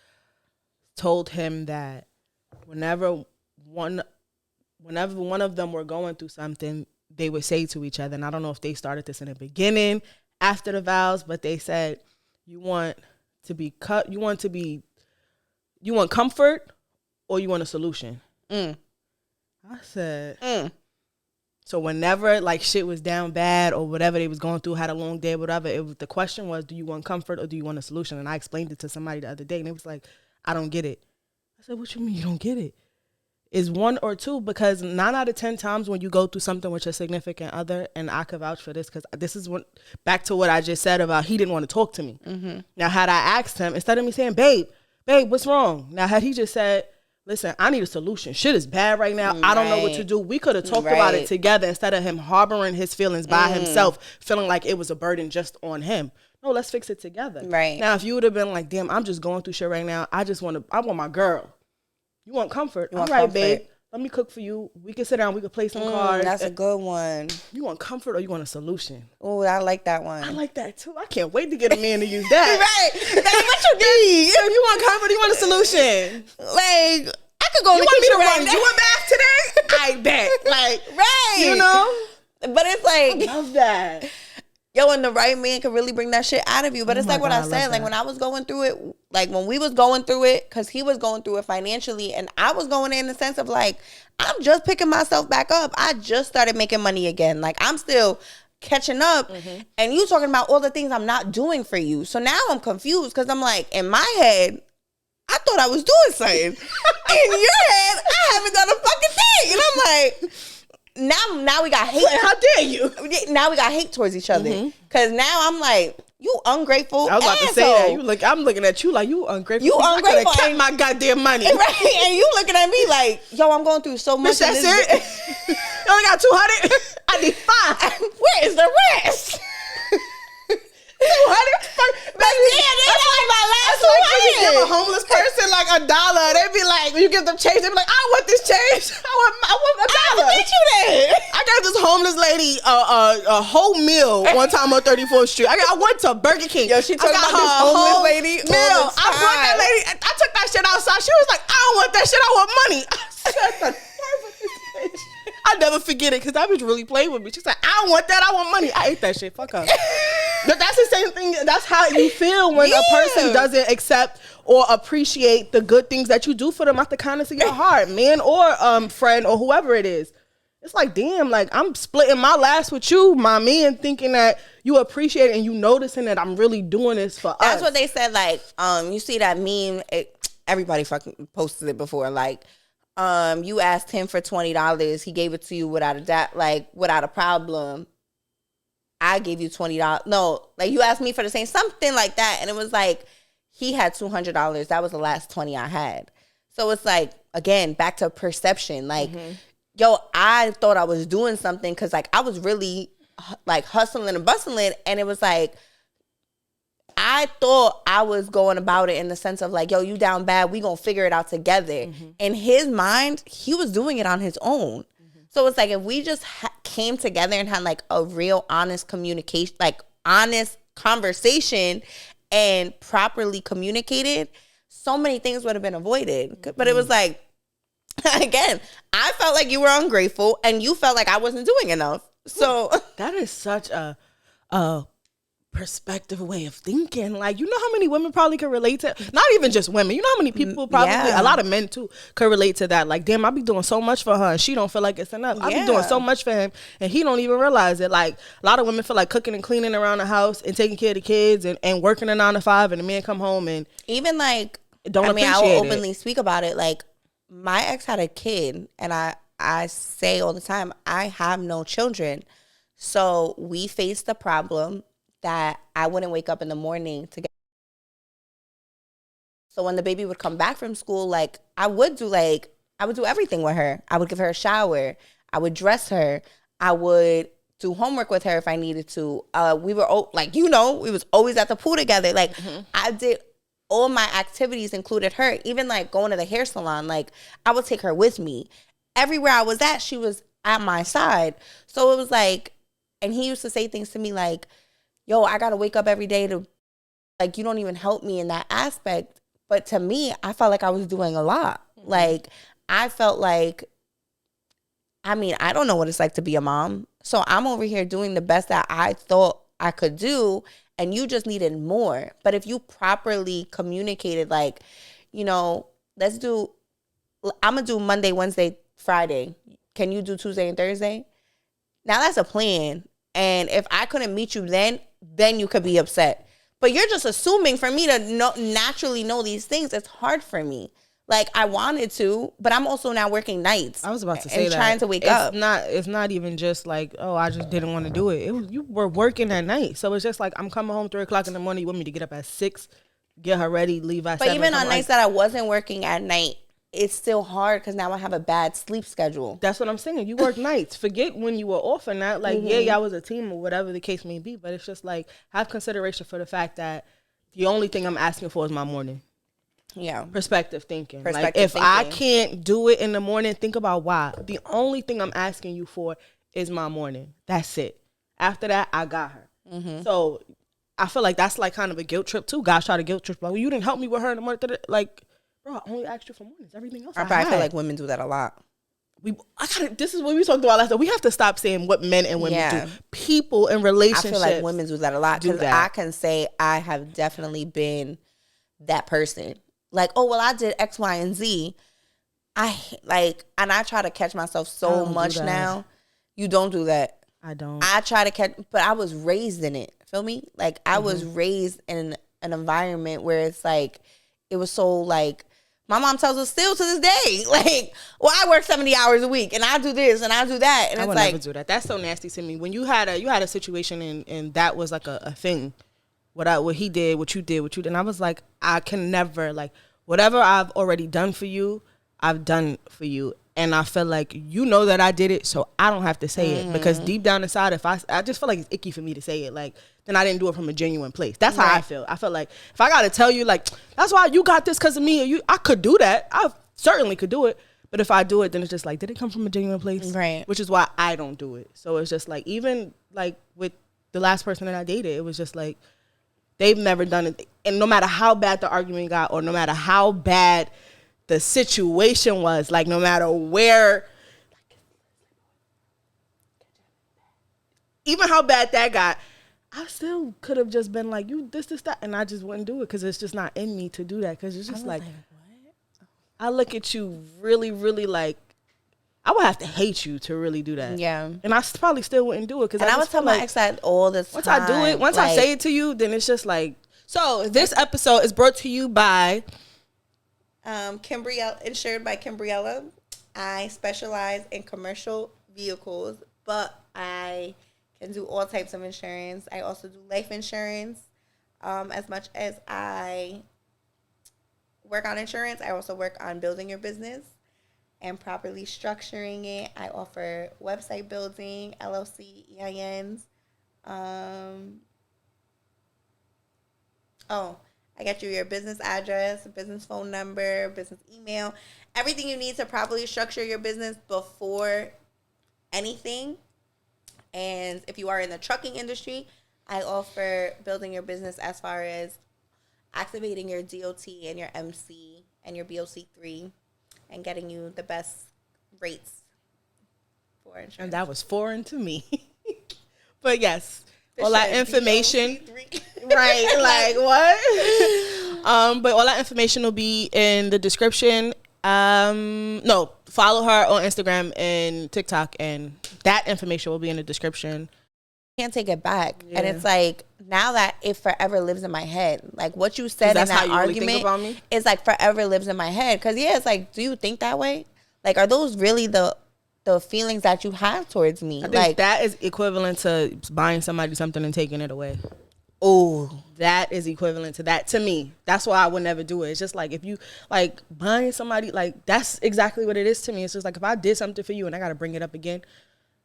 told him that whenever one of them were going through something, they would say to each other, and I don't know if they started this in the beginning, after the vows, but they said, you want comfort or you want a solution? I said, So whenever like shit was down bad or whatever they was going through, had a long day, whatever, the question was, do you want comfort or do you want a solution? And I explained it to somebody the other day, and it was like, I don't get it. I said, what you mean you don't get it? Is one or two? Because 9 out of 10 times when you go through something with your significant other, and I could vouch for this because this is back to what I just said about he didn't want to talk to me. Now, had I asked him, instead of me saying, babe, what's wrong? Now, had he just said, listen, I need a solution. Shit is bad right now. I don't know what to do. We could have talked about it together instead of him harboring his feelings by himself, feeling like it was a burden just on him. No, let's fix it together. Right. Now, if you would have been like, damn, I'm just going through shit right now. I want my girl. You want comfort? All right, babe. Let me cook for you. We can sit down. We can play some cards. That's a good one. You want comfort or you want a solution? Oh, I like that one. I like that too. I can't wait to get a man to use that. Right. That's what you need. If you want comfort, you want a solution. Like, I could go. You want me to run you a bath today? I bet. Like, right. You know? But it's like, I love that. Yo, and the right man could really bring that shit out of you. But it's like what I said, like when I was going through it, like when we was going through it, because he was going through it financially, and I was going in the sense of like, I'm just picking myself back up. I just started making money again. Like, I'm still catching up. And you talking about all the things I'm not doing for you. So now I'm confused because I'm like, in my head, I thought I was doing something. In your head, I haven't done a fucking thing. And I'm like, now we got hate. Like, how dare you? Now we got hate towards each other. Because now I'm like, you ungrateful I was about asshole. to say that. I'm looking at you like, you ungrateful. You ungrateful. I could have kept my goddamn money. Right? And you looking at me like, yo, I'm going through so much. Bitch, that's it? You only got 200? I need 5. Where is the rest? 200? That's like my last one. When you give a homeless person like $1, they be like, when you give them change, they be like, I want this change. I want $1. I you that. I got this homeless lady a whole meal one time on 34th Street. I went to Burger King. Yo, she talking about this homeless lady meal. I brought that lady. I took that shit outside. She was like, I don't want that shit. I want money. I said, the nerve of this bitch. I'll never forget it because that bitch really played with me. She's like, I don't want that. I want money. I ate that shit. Fuck her. But that's the same thing. That's how you feel when a person doesn't accept or appreciate the good things that you do for them out the kindness of your heart, man or friend or whoever it is. It's like, damn, like I'm splitting my last with you, my man, thinking that you appreciate it and you noticing that I'm really doing this for us. That's what they said. Like, you see that meme? Everybody fucking posted it before. Like, you asked him for $20, he gave it to you without a problem. I gave you $20. No, like you asked me for the same, something like that. And it was like, he had $200. That was the last 20 I had. So it's like, again, back to perception. Like, yo, I thought I was doing something because like I was really like hustling and bustling. And it was like, I thought I was going about it in the sense of like, yo, you down bad. We gonna figure it out together. In his mind, he was doing it on his own. So it's like if we just came together and had like a real honest communication, like honest conversation and properly communicated, so many things would have been avoided. But it was like, again, I felt like you were ungrateful and you felt like I wasn't doing enough. So that is such a perspective way of thinking. Like, you know how many women probably could relate to, not even just women, you know how many people probably, a lot of men too, could relate to that. Like, damn, I be doing so much for her and she don't feel like it's enough. I be doing so much for him and he don't even realize it. Like, a lot of women feel like cooking and cleaning around the house and taking care of the kids and working a 9 to 5, and the man come home and even like, don't I appreciate will openly speak about it. Like, my ex had a kid, and I say all the time, I have no children. So we faced the problem that I wouldn't wake up in the morning to get. So when the baby would come back from school, like I would do everything with her. I would give her a shower. I would dress her. I would do homework with her if I needed to. We were we was always at the pool together. Like I did all my activities included her, even like going to the hair salon. Like I would take her with me. Everywhere I was at, she was at my side. So it was like, and he used to say things to me like, yo, I got to wake up every day to, like, you don't even help me in that aspect. But to me, I felt like I was doing a lot. Like, I felt like, I mean, I don't know what it's like to be a mom. So I'm over here doing the best that I thought I could do, and you just needed more. But if you properly communicated, like, you know, I'm going to do Monday, Wednesday, Friday. Can you do Tuesday and Thursday? Now that's a plan. And if I couldn't meet you then you could be upset. But you're just assuming for me to naturally know these things. It's hard for me. Like, I wanted to, but I'm also now working nights. I was about to say and that. Trying to wake up. It's not even just like, oh, I just didn't want to do it. You were working at night. So it's just like, I'm coming home 3 o'clock in the morning. You want me to get up at 6, get her ready, leave at 7. But even on nights that I wasn't working at night, it's still hard because now I have a bad sleep schedule. That's what I'm saying. You work nights. Forget when you were off or not. Like, y'all was a team or whatever the case may be. But it's just like, have consideration for the fact that the only thing I'm asking for is my morning. Yeah. Perspective thinking. If I can't do it in the morning, think about why. The only thing I'm asking you for is my morning. That's it. After that, I got her. Mm-hmm. So I feel like that's like kind of a guilt trip too. Guys try to guilt trip. Like, well, you didn't help me with her in the morning. Like, bro, I only asked you for mornings. Everything else I feel like women do that a lot. This is what we talked about last time. We have to stop saying what men and women do. People in relationships. I feel like women do that a lot because I can say I have definitely been that person. Like, oh, well, I did X, Y, and Z. And I try to catch myself so much now. You don't do that. I don't. I try to catch, but I was raised in it. Feel me? Like, I was raised in an environment where it's like, it was so like, my mom tells us still to this day, like, well, I work 70 hours a week and I do this and I do that. And I it's would like, never do that. That's so nasty to me. When you had a situation and that was like a thing, what he did, what you did, and I was like, I can never, like, whatever I've already done for you, I've done for you. And I feel like you know that I did it, so I don't have to say it. Because deep down inside, if I just feel like it's icky for me to say it, like, then I didn't do it from a genuine place. That's how I feel. I feel like if I got to tell you, like, that's why you got this because of me, or you, I could do that. I certainly could do it. But if I do it, then it's just like, did it come from a genuine place? Right. Which is why I don't do it. So it's just like, even like with the last person that I dated, it was just like, they've never done it. And no matter how bad the argument got, or no matter how bad the situation was, like, no matter where, even how bad that got, I still could have just been like, you this, that, and I just wouldn't do it because it's just not in me to do that. Because it's just like, what? I look at you really, really like, I would have to hate you to really do that. Yeah. And I probably still wouldn't do it. Because I would tell my ex that all the time. Once I do it, once I say it to you, then it's just like. So this episode is brought to you by Kimbriella, insured by Kimbriella. I specialize in commercial vehicles, but I can do all types of insurance. I also do life insurance. As much as I work on insurance, I also work on building your business and properly structuring it. I offer website building, LLC, EINs. I get you your business address, business phone number, business email, everything you need to properly structure your business before anything. And if you are in the trucking industry, I offer building your business as far as activating your DOT and your MC and your BOC3 and getting you the best rates for insurance. And that was foreign to me. But yes, all that information. Right, like what? But all that information will be in the description. No, follow her on Instagram and TikTok, and that information will be in the description. Can't take it back. Yeah. And it's like, now that it forever lives in my head. Like what you said in that argument really is like forever lives in my head. Because yeah, it's like, do you think that way? Like, are those really the feelings that you have towards me? I think that is equivalent to buying somebody something and taking it away. Oh, that is equivalent to that to me. That's why I would never do it. It's just like, if you like buying somebody, like that's exactly what it is to me. It's just like, if I did something for you and I got to bring it up again,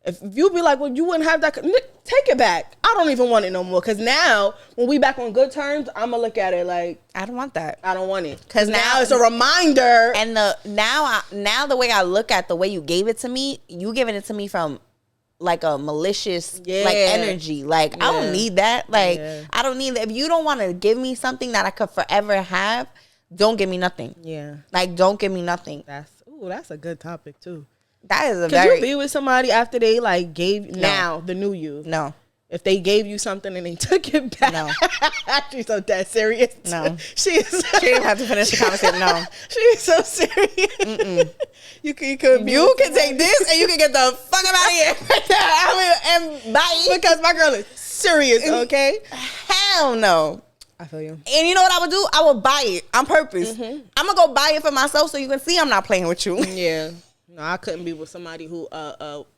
if you be like, well, you wouldn't have that, take it back. I don't even want it no more. Because now, when we back on good terms, I'm going to look at it like, I don't want that. I don't want it. Because now it's a reminder. And now the way I look at the way you gave it to me, you giving it to me from like a malicious like energy. Like, I don't need that. Like, I don't need that. If you don't want to give me something that I could forever have, don't give me nothing. Yeah. Like, don't give me nothing. That's a good topic, too. That is a Could you be with somebody after they like gave now the new you? No. If they gave you something and they took it back. No. She's so dead serious. No. She didn't have to finish the conversation. No. She's so serious. Mm-mm. You can take this and you can get the fuck out of here. And bye. Because my girl is serious, okay? Hell no. I feel you. And you know what I would do? I would buy it on purpose. Mm-hmm. I'm going to go buy it for myself so you can see I'm not playing with you. Yeah. No, I couldn't be with somebody who,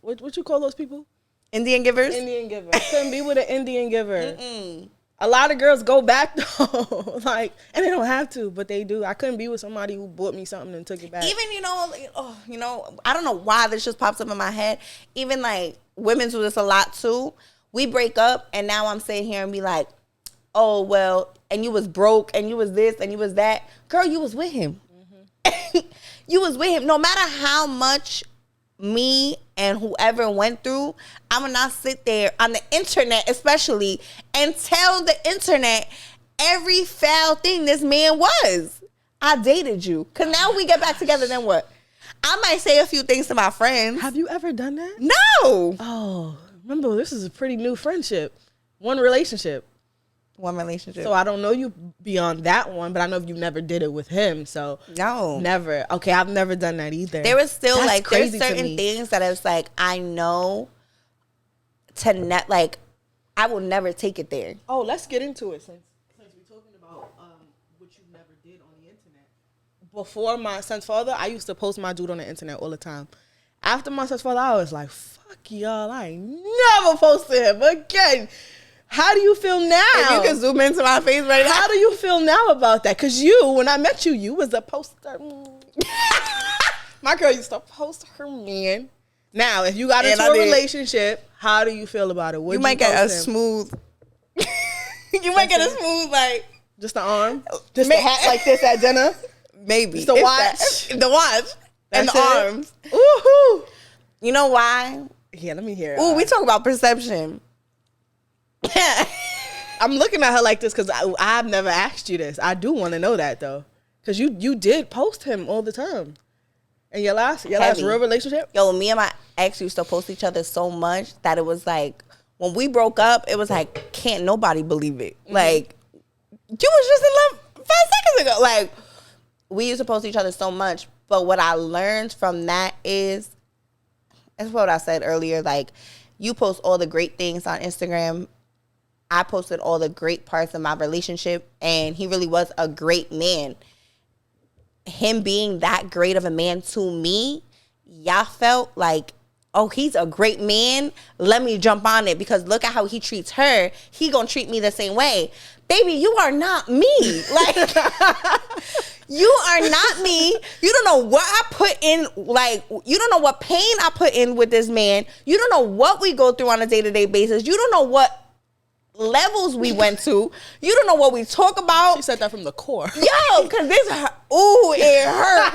what you call those people? Indian givers? Indian giver. I couldn't be with an Indian giver. Mm-mm. A lot of girls go back though, like, and they don't have to, but they do. I couldn't be with somebody who bought me something and took it back. Even, I don't know why this just pops up in my head. Even like women do this a lot too. We break up and now I'm sitting here and be like, oh, well, and you was broke and you was this and you was that. Girl, you was with him. Mm-hmm. You was with him. No matter how much me and whoever went through, I'm going to not sit there on the internet especially and tell the internet every foul thing this man was. I dated you. Because now we get back together, then what? I might say a few things to my friends. Have you ever done that? No. Oh, remember, this is a pretty new friendship. One relationship. So I don't know you beyond that one, but I know you never did it with him. So no, never. Okay, I've never done that either. There was still there's certain things that it's like I know like I will never take it there. Oh, let's get into it since we're talking about what you never did on the internet. Before my son's father, I used to post my dude on the internet all the time. After my son's father, I was like, fuck y'all, I ain't never posted him again. How do you feel now? If you can zoom into my face right now. How do you feel now about that? Because when I met you, you was a poster. My girl used to post her man. Now, if you got into a relationship, how do you feel about it? You might get a smooth. You might get a smooth, like. Just the arm? Just the hat like this at dinner? Maybe. Just the watch? The watch. And the arms. Woohoo. You know why? Yeah, let me hear it. Ooh, we talk about perception. I'm looking at her like this because I've never asked you this. I do want to know that though, because you did post him all the time. And your last real relationship? Yo, me and my ex used to post each other so much that it was like when we broke up, it was like can't nobody believe it. Mm-hmm. Like you was just in love 5 seconds ago. Like we used to post each other so much, but what I learned from that is what I said earlier. Like you post all the great things on Instagram. I posted all the great parts of my relationship, and he really was a great man. Him being that great of a man to me, y'all felt like, oh, he's a great man. Let me jump on it because look at how he treats her. He gonna treat me the same way. Baby, you are not me. Like, you are not me. You don't know what I put in. Like, you don't know what pain I put in with this man. You don't know what we go through on a day-to-day basis. You don't know what levels we went to. You don't know what we talk about. She said that from the core. Yo, because this hurt. Ooh, it hurt.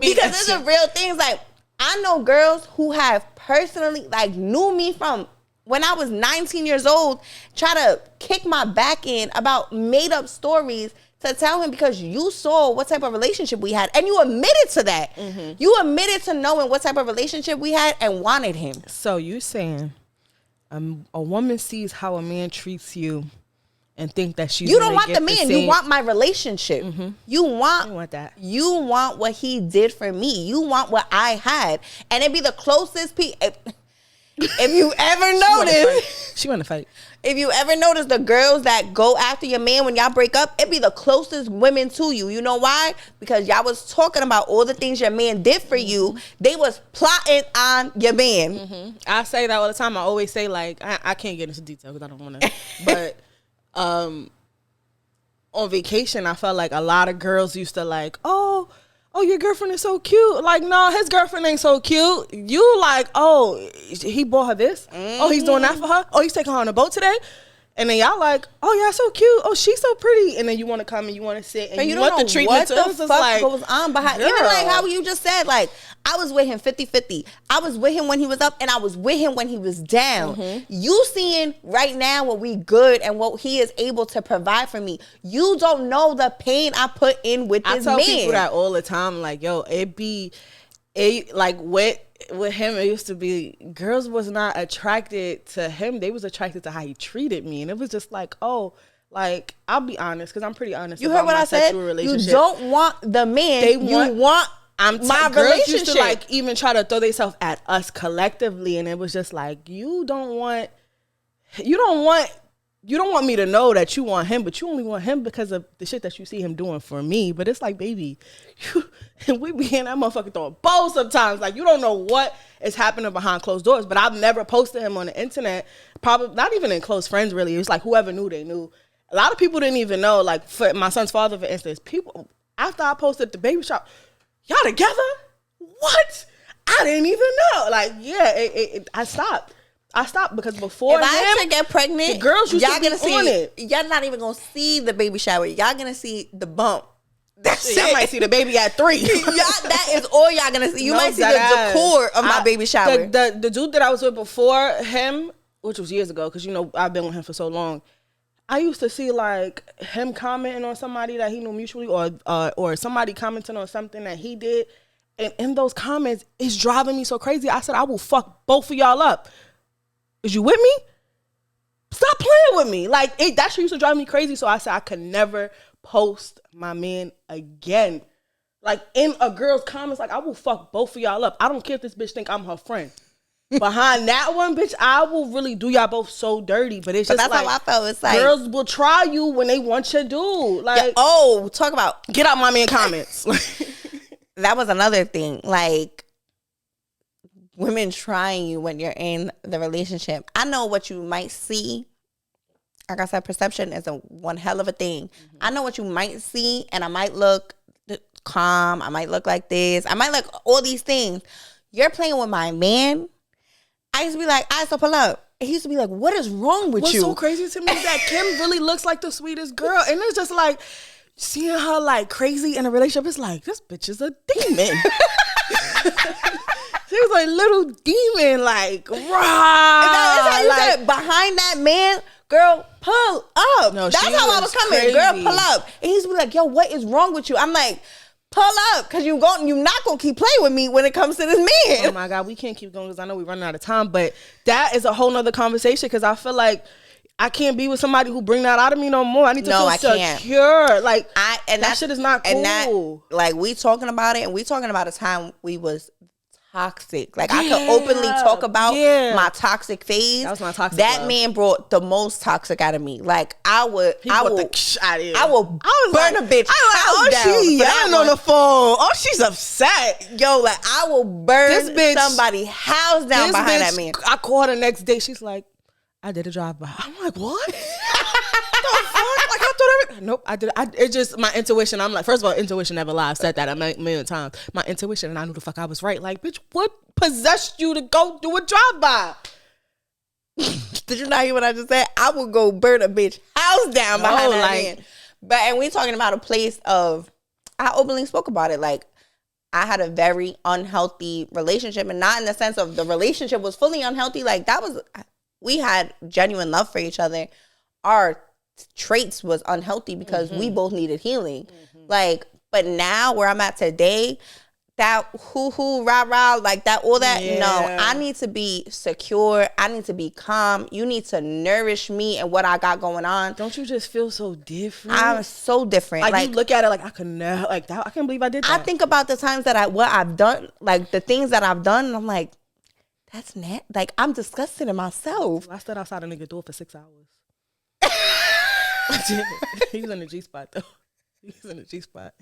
Because it's a real thing. Like, I know girls who have personally, like, knew me from when I was 19 years old, try to kick my back in about made up stories to tell him because you saw what type of relationship we had and you admitted to that. Mm-hmm. You admitted to knowing what type of relationship we had and wanted him. So you saying a woman sees how a man treats you and think that she's you don't want the man, you want my relationship. Mm-hmm. You want that. You want what he did for me. You want what I had, and it'd be the closest if you ever notice, she want to fight. If you ever notice the girls that go after your man when y'all break up, it'd be the closest women to you. You know why? Because y'all was talking about all the things your man did for you. They was plotting on your man. Mm-hmm. I say that all the time. I always say, like, I can't get into detail because I don't want to. But on vacation, I felt like a lot of girls used to like, oh, your girlfriend is so cute. Like, no, his girlfriend ain't so cute. You like, oh, he bought her this? Mm-hmm. Oh, he's doing that for her? Oh, he's taking her on a boat today? And then y'all like, oh, yeah, so cute. Oh, she's so pretty. And then you want to come and you want to sit and you want the treatment. What the fuck like, goes on behind? Girl. Even like how you just said, like, I was with him 50-50. I was with him when he was up and I was with him when he was down. Mm-hmm. You seeing right now what we good and what he is able to provide for me. You don't know the pain I put in with this man. I tell people that all the time. Like, yo, like with him, it used to be girls was not attracted to him. They was attracted to how he treated me. And it was just like, oh, like, I'll be honest, because I'm pretty honest. You heard what I said? You don't want the man. You want my girls relationship. Used to like even try to throw themselves at us collectively. And it was just like, you don't want me to know that you want him, but you only want him because of the shit that you see him doing for me. But it's like, baby, we be in that motherfucker throwing balls sometimes. Like, you don't know what is happening behind closed doors. But I've never posted him on the internet, probably not even in close friends, really. It was like whoever knew, they knew. A lot of people didn't even know. Like, for my son's father, for instance, people, after I posted the baby shop, y'all together? What? I didn't even know. Like, yeah, I stopped. Because before if I ever get pregnant, the girls used to be on it. Y'all not even gonna see the baby shower. Y'all gonna see the bump. That's it. Y'all might see the baby at 3. That is all y'all gonna see. You might see the decor of my baby shower. The dude that I was with before him, which was years ago, because, you know, I've been with him for so long. I used to see like him commenting on somebody that he knew mutually, or somebody commenting on something that he did, and in those comments, it's driving me so crazy. I said, I will fuck both of y'all up. Is you with me? Stop playing with me. Like, that shit used to drive me crazy. So I said I could never post my man again. Like, in a girl's comments, like, I will fuck both of y'all up. I don't care if this bitch think I'm her friend. Behind that one, bitch, I will really do y'all both so dirty. But it's just that's like, how I felt. It's like, girls will try you when they want your dude. Like, yeah, talk about get out my man comments. That was another thing. Like, women trying you when you're in the relationship. I know what you might see. Like I said, perception is one hell of a thing. Mm-hmm. I know what you might see, and I might look calm. I might look like this. I might look all these things. You're playing with my man. I used to be like, I pull up. He used to be like, what is wrong with you? What's so crazy to me is that Kim really looks like the sweetest girl. And it's just like, seeing her like crazy in a relationship, it's like, this bitch is a demon. She was like little demon, like, rah. That's how you said, behind that man, girl, pull up. No, that's how I was coming. Crazy. Girl, pull up. And he used to be like, yo, what is wrong with you? I'm like, pull up, because you're not going to keep playing with me when it comes to this man. Oh my God, we can't keep going because I know we're running out of time. But that is a whole nother conversation, because I feel like I can't be with somebody who bring that out of me no more. I need to feel secure. Like, that shit is not cool. And that, like, we talking about it, and we talking about a time we was toxic. Like, I could openly talk about my toxic phase. That was my toxic That man brought the most toxic out of me. Like, I will burn a bitch house down. She yelling on the phone. Oh, she's upset. Yo, like, I will burn somebody's house down behind that man. I called her the next day. She's like, I did a drive-by. I'm like, what? The fuck? Like, I thought everything. Nope, I did. It just, my intuition. I'm like, first of all, intuition never lies. I've said that a million times. My intuition, and I knew the fuck I was right. Like, bitch, what possessed you to go do a drive-by? Did you not hear what I just said? I would go burn a bitch house down behind that man. But, and we talking about a place of, I openly spoke about it. Like, I had a very unhealthy relationship, and not in the sense of the relationship was fully unhealthy. Like, that was we had genuine love for each other, our traits was unhealthy because we both needed healing. Like, but now where I'm at today, that hoo-hoo, rah-rah, like that, all that, no. I need to be secure. I need to be calm. You need to nourish me and what I got going on. Don't you just feel so different? I'm so different. Like you look at it like, I could never, like, that, I can't believe I did that. I think about the times that what I've done, like the things that I've done, and I'm like, that's not, like, I'm disgusted in myself. I stood outside a nigga door for 6 hours. He was in the G-spot, though. He was in the G-spot.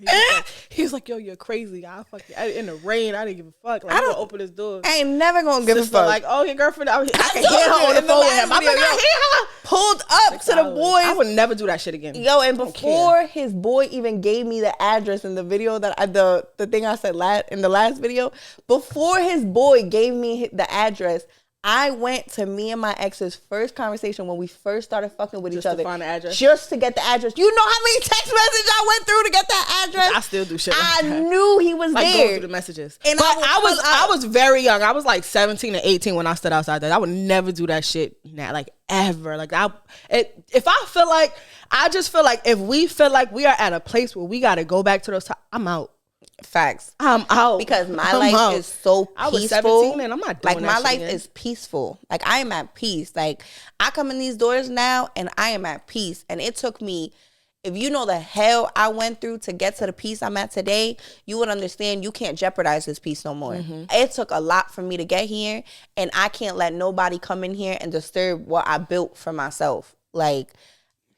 He was like, yo, you're crazy. I fuck you. In the rain, I didn't give a fuck. Like, I don't open his door. I ain't never gonna give a fuck. Like, oh, your girlfriend, I can hear her on the phone with him. I'm like, I hear her. Pulled up to the boys. I would never do that shit again. Yo, and before his boy even gave me the address in the video that the thing I said in the last video, before his boy gave me the address, I went to me and my ex's first conversation when we first started fucking with each other. Just to find the address? Just to get the address. You know how many text messages I went through to get that address? I still do shit like that. I knew he was like there. Going through the messages. And but I was very young. I was like 17 or 18 when I stood outside there. I would never do that shit now, like ever. Like if I feel like, I just feel like if we feel like we are at a place where we got to go back to those times, I'm out. Facts. I'm out. Because my life is so peaceful. I was 17 and I'm not doing like that my shit life again. is peaceful. Like I am at peace. Like I come in these doors now and I am at peace. And it took me, if you know the hell I went through to get to the peace I'm at today, you would understand you can't jeopardize this peace no more. It took a lot for me to get here, and I can't let nobody come in here and disturb what I built for myself. Like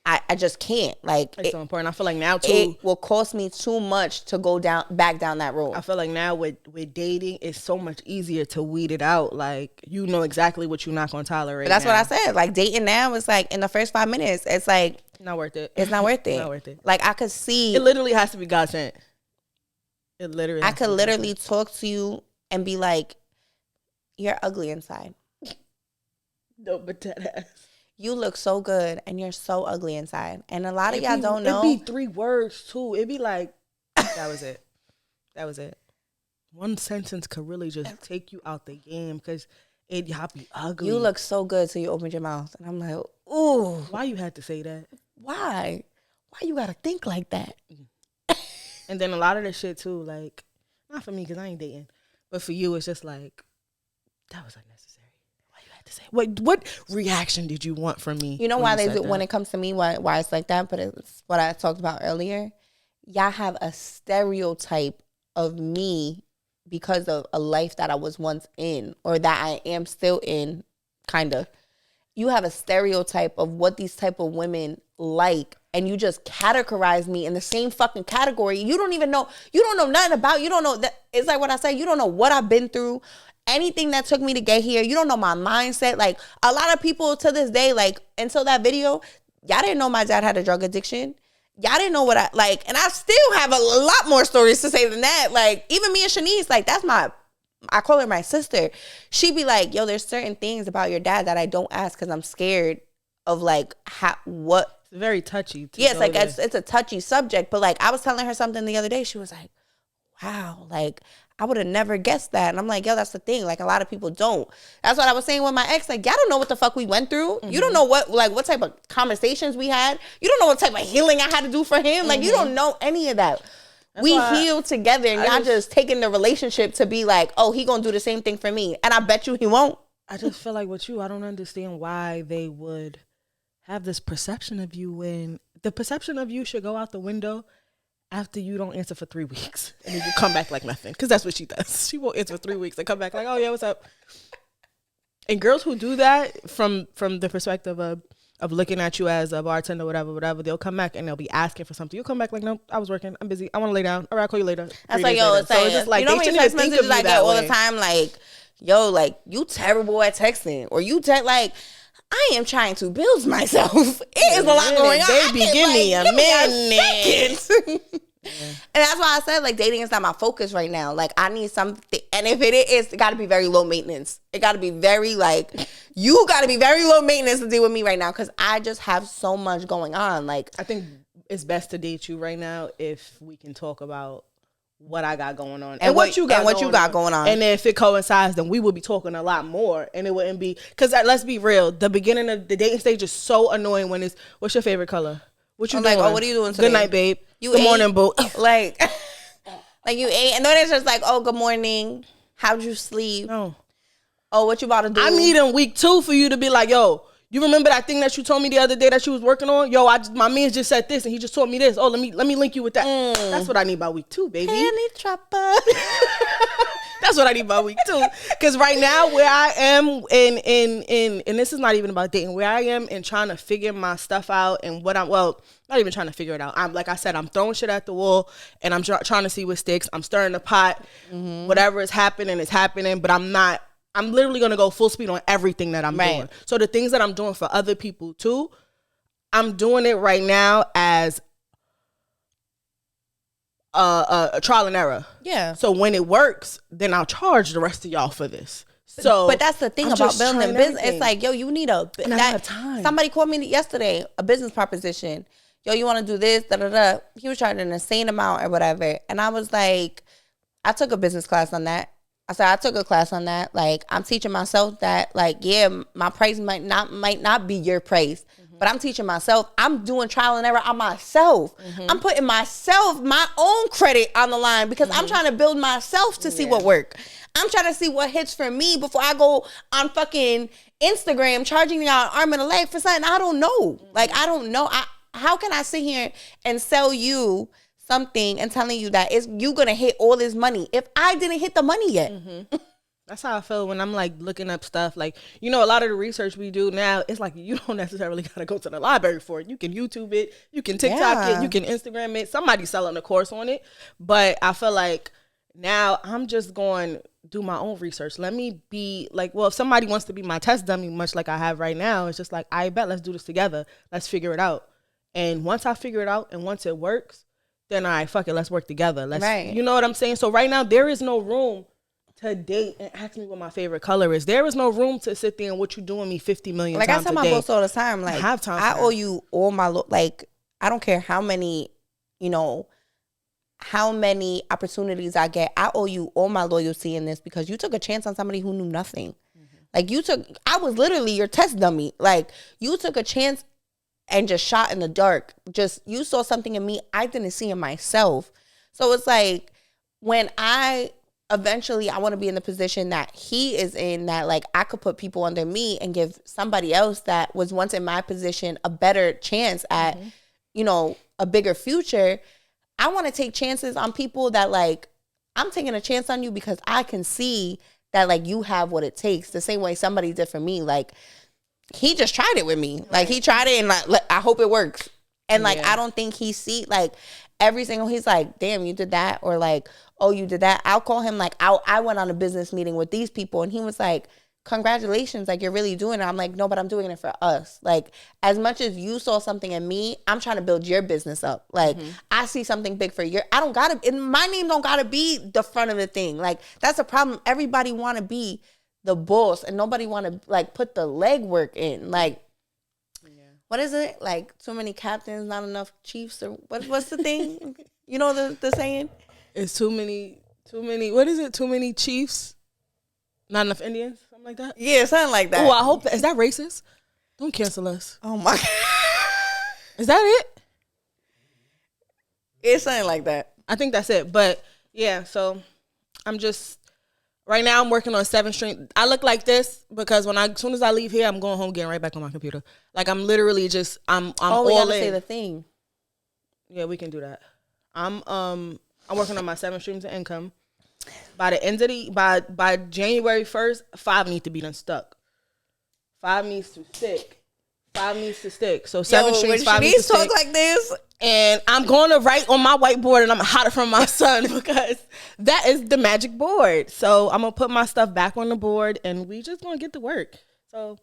I just can't. Like it's so important. I feel like now too, it will cost me too much to go back down that road. I feel like now with dating, it's so much easier to weed it out. Like you know exactly what you're not gonna tolerate. But that's what I said. Like dating now is like in the first 5 minutes, it's like not worth it. It's not worth it. Not worth it. Like I could see it literally has to be God sent. It literally. I could literally talk to you and be like, "You're ugly inside." No, but that ass. You look so good and you're so ugly inside. And a lot of y'all don't know. It'd be 3 words too. It'd be like, that was it. That was it. One sentence could really just take you out the game because y'all be ugly. You look so good till you opened your mouth. And I'm like, ooh. Why you had to say that? Why? Why you gotta think like that? And then a lot of the shit too, like, not for me because I ain't dating. But for you, it's just like, that was unnecessary. To say. What reaction did you want from me? You know why they do when it comes to me, why it's like that, but it's what I talked about earlier. Y'all have a stereotype of me because of a life that I was once in or that I am still in, kind of. You have a stereotype of what these type of women like, and you just categorize me in the same fucking category. You don't even know, you don't know nothing about, you don't know that. It's like what I say, you don't know what I've been through. Anything that took me to get here, you don't know my mindset. Like a lot of people to this day, like until that video, y'all didn't know my dad had a drug addiction. Y'all didn't know what I like, and I still have a lot more stories to say than that. Like even me and Shanice, like that's I call her my sister. She'd be like, "Yo, there's certain things about your dad that I don't ask because I'm scared of like what." It's very touchy. Yeah, it's like it's a touchy subject. But like I was telling her something the other day, she was like, "Wow, like." I would have never guessed that. And I'm like, yo, that's the thing. Like, a lot of people don't. That's what I was saying with my ex. Like, y'all don't know what the fuck we went through. You don't know what type of conversations we had. You don't know what type of healing I had to do for him. Like, you don't know any of that. We healed together, and y'all just taking the relationship to be like, oh, he gonna do the same thing for me. And I bet you he won't. I just feel like with you, I don't understand why they would have this perception of you when the perception of you should go out the window after you don't answer for 3 weeks and then you come back like nothing, because that's what she does. She won't answer for 3 weeks and come back like, oh yeah, what's up? And girls who do that from the perspective of looking at you as a bartender, whatever, they'll come back and they'll be asking for something. You'll come back like, no, I was working, I'm busy, I want to lay down. All right, I'll call you later. That's like, yo, it's just like, you know, when text messages I get all the time, like, yo, like you terrible at texting, or you like. I am trying to build myself. It is a lot going on. Baby, give me a minute. And that's why I said, like, dating is not my focus right now. Like, I need something. And if it is, it got to be very low maintenance. It got to be very, like, you got to be very low maintenance to deal with me right now, because I just have so much going on. Like, I think it's best to date you right now if we can talk about what I got going on and what you got going on. And then if it coincides, then we would be talking a lot more, and it wouldn't be because let's be real, the beginning of the dating stage is so annoying when it's what's your favorite color? What you doing? Like, oh, what are you doing today? Good night, babe. Good morning, boo. like you ate, and then it's just like, oh, good morning. How'd you sleep? No. Oh, what you about to do? I need in week 2 for you to be like, yo, you remember that thing that you told me the other day that you was working on? Yo, my man just said this and he just taught me this. Oh, let me link you with that. That's what I need by week 2, baby. Penny trapper. That's what I need by week 2. Because right now, where I am in and this is not even about dating, where I am in trying to figure my stuff out and what not even trying to figure it out. I'm like I said, I'm throwing shit at the wall and I'm trying to see what sticks. I'm stirring the pot. Whatever is happening is happening, but I'm literally going to go full speed on everything that I'm doing. So the things that I'm doing for other people too, I'm doing it right now as a trial and error. Yeah. So when it works, then I'll charge the rest of y'all for this. So, but that's the thing about building a business. It's like, yo, you need time. Somebody called me yesterday, a business proposition. Yo, you want to do this, da da da. He was charging an insane amount or whatever, and I was like, I took a business class on that. I said, I took a class on that. Like, I'm teaching myself that, like, yeah, my price might not be your price, but I'm teaching myself. I'm doing trial and error on myself. I'm putting myself, my own credit on the line because I'm trying to build myself to see what works. I'm trying to see what hits for me before I go on fucking Instagram charging y'all an arm and a leg for something I don't know. Like, I don't know. How can I sit here and sell you something and telling you that you gonna hit all this money if I didn't hit the money yet? That's how I feel when I'm like looking up stuff. Like, you know, a lot of the research we do now, it's like you don't necessarily gotta go to the library for it. You can YouTube it, you can TikTok it, you can Instagram it. Somebody's selling a course on it. But I feel like now I'm just going do my own research. Let me be like, well, if somebody wants to be my test dummy, much like I have right now, it's just like, I bet let's do this together. Let's figure it out. And once I figure it out and once it works, then fuck it, let's work together. You know what I'm saying? So right now, there is no room to date and ask me what my favorite color is. There is no room to sit there and what you doing me 50 million times a day. Like I tell my boss all the time, like, I have time I owe you all my, like, I don't care how many, how many opportunities I get. I owe you all my loyalty in this because you took a chance on somebody who knew nothing. Like, I was literally your test dummy. Like, you took a chance and just shot in the dark. Just, you saw something in me I didn't see in myself. So it's like, when I want to be in the position that he is in, that like I could put people under me and give somebody else that was once in my position a better chance at, a bigger future. I want to take chances on people that, like, I'm taking a chance on you because I can see that, like, you have what it takes the same way somebody did for me. Like, he just tried it with me. Like, he tried it and like I hope it works. And like, I don't think he see like every single, he's like, damn, you did that. Or like, oh, you did that. I'll call him like, I went on a business meeting with these people and he was like, congratulations. Like, you're really doing it. I'm like, no, but I'm doing it for us. Like, as much as you saw something in me, I'm trying to build your business up. Like, I see something big for my name don't gotta be the front of the thing. Like, that's a problem. Everybody want to be the boss and nobody want to like put the legwork in. Like, what is it? Like, too many captains, not enough chiefs, or what's the thing? You know the saying? It's too many, what is it? Too many chiefs, not enough Indians? Something like that? Yeah, something like that. Oh, I hope is that racist? Don't cancel us. Oh my. Is that it? It's something like that. I think that's it. But yeah, so I'm just right now I'm working on 7 string. I look like this because as soon as I leave here, I'm going home getting right back on my computer. Like, I'm literally just I'm all we gotta in. say the thing. Yeah, we can do that. I'm working on my 7 streams of income. By the end of by January 1st, 5 need to be done stuck. 5 needs to stick. 5 needs to stick. So 7 streams, 5 needs to stick. Talk like this. And I'm going to write on my whiteboard and I'm going to hide it from my son because that is the magic board. So I'm going to put my stuff back on the board and we just going to get to work. So,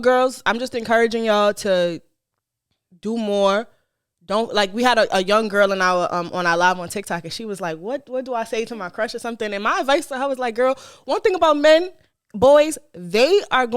girls, I'm just encouraging y'all to do more. Don't, like, we had a young girl in our on our live on TikTok and she was like, what do I say to my crush or something? And my advice to her was like, girl, one thing about boys, they're not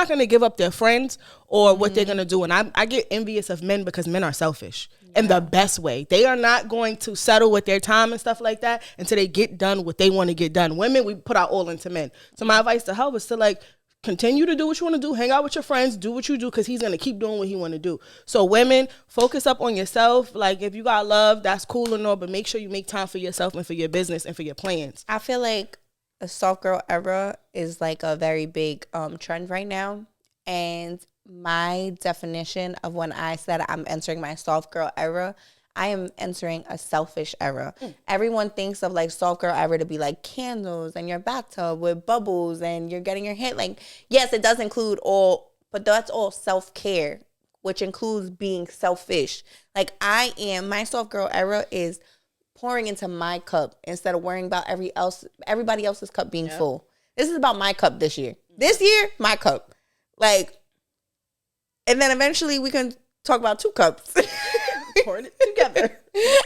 going to give up their friends or what they're going to do. And I get envious of men because men are selfish. in the best way. They are not going to settle with their time and stuff like that until they get done what they want to get done. Women, we put our all into men. So my advice to her was to like continue to do what you want to do, hang out with your friends, do what you do, because he's going to keep doing what he want to do. So women, focus up on yourself. Like if you got love, that's cool and all, but make sure you make time for yourself and for your business and for your plans. I feel like a soft girl era is like a very big trend right now. And my definition of when I said I'm entering my soft girl era, I am entering a selfish era. Everyone thinks of like soft girl era to be like candles and your bathtub with bubbles and you're getting your hair. Like, yes, it does include all, but that's all self-care, which includes being selfish. Like my soft girl era is pouring into my cup instead of worrying about everybody else's cup being full. This is about my cup this year. This year, my cup. Like, and then eventually we can talk about 2 cups. Pour it together. And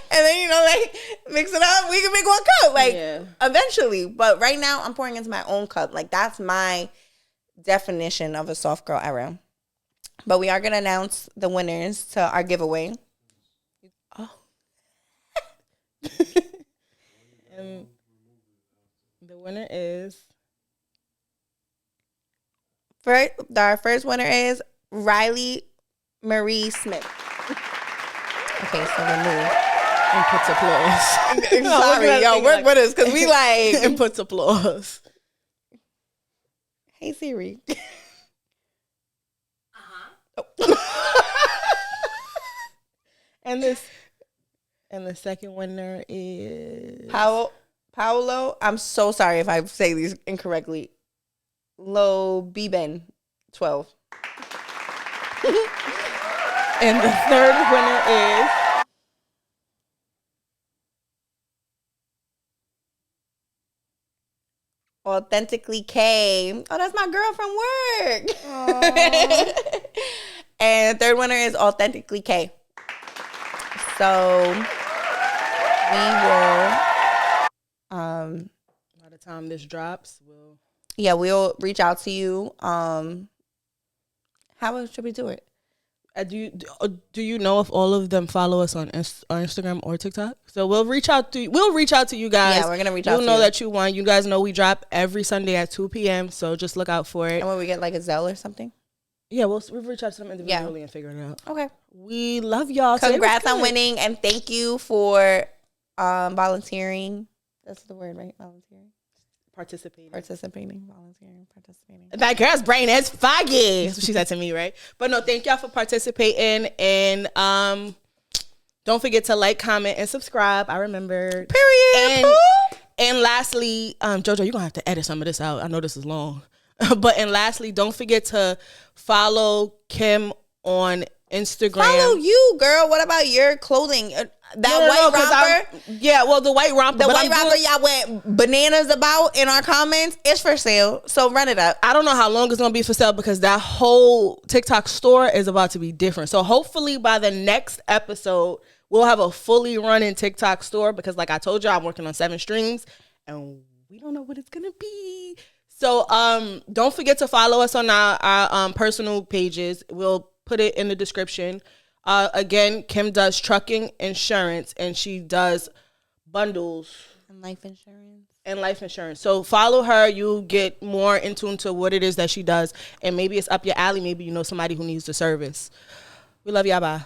then, like, mix it up. We can make 1 cup. Like, eventually. But right now, I'm pouring into my own cup. Like, that's my definition of a soft girl era. But we are going to announce the winners to our giveaway. Oh. And the winner is... Our first winner is Riley Marie Smith. Okay, so remove. Inputs applause. Sorry, y'all, work with us because we like inputs applause. Hey Siri. And the second winner is Paolo. I'm so sorry if I say these incorrectly. Lo Biben 12. And the third winner is Authentically K. Oh, that's my girl from work. And the third winner is Authentically K. So we will by the time this drops, we'll reach out to you. How should we do it? Do you know if all of them follow us on Instagram or TikTok? So we'll reach out to you guys. Yeah, we're gonna reach out to you. You'll know that you won. You guys know we drop every Sunday at 2 p.m. So just look out for it. And when we get like a Zelle or something? Yeah, we'll reach out to them individually and figure it out. Okay. We love y'all. Congrats on winning, and thank you for volunteering. That's the word, right? Volunteering. Participating. Volunteering. That girl's brain is foggy. That's what she said to me, right? But no, thank y'all for participating. And don't forget to like, comment, and subscribe. I remembered. Period. And lastly, JoJo, you're going to have to edit some of this out. I know this is long. And lastly, don't forget to follow Kim on Instagram. Follow you, girl. What about your clothing? White romper? The white romper. The white romper y'all went bananas about in our comments, it's for sale. So run it up. I don't know how long it's going to be for sale because that whole TikTok store is about to be different. So hopefully by the next episode, we'll have a fully running TikTok store because like I told you, I'm working on 7 streams and we don't know what it's going to be. So don't forget to follow us on our personal pages. We'll put it in the description. Again, Kim does trucking insurance and she does bundles and life insurance. So follow her. You'll get more in tune to what it is that she does. And maybe it's up your alley. Maybe you know somebody who needs the service. We love y'all. Bye.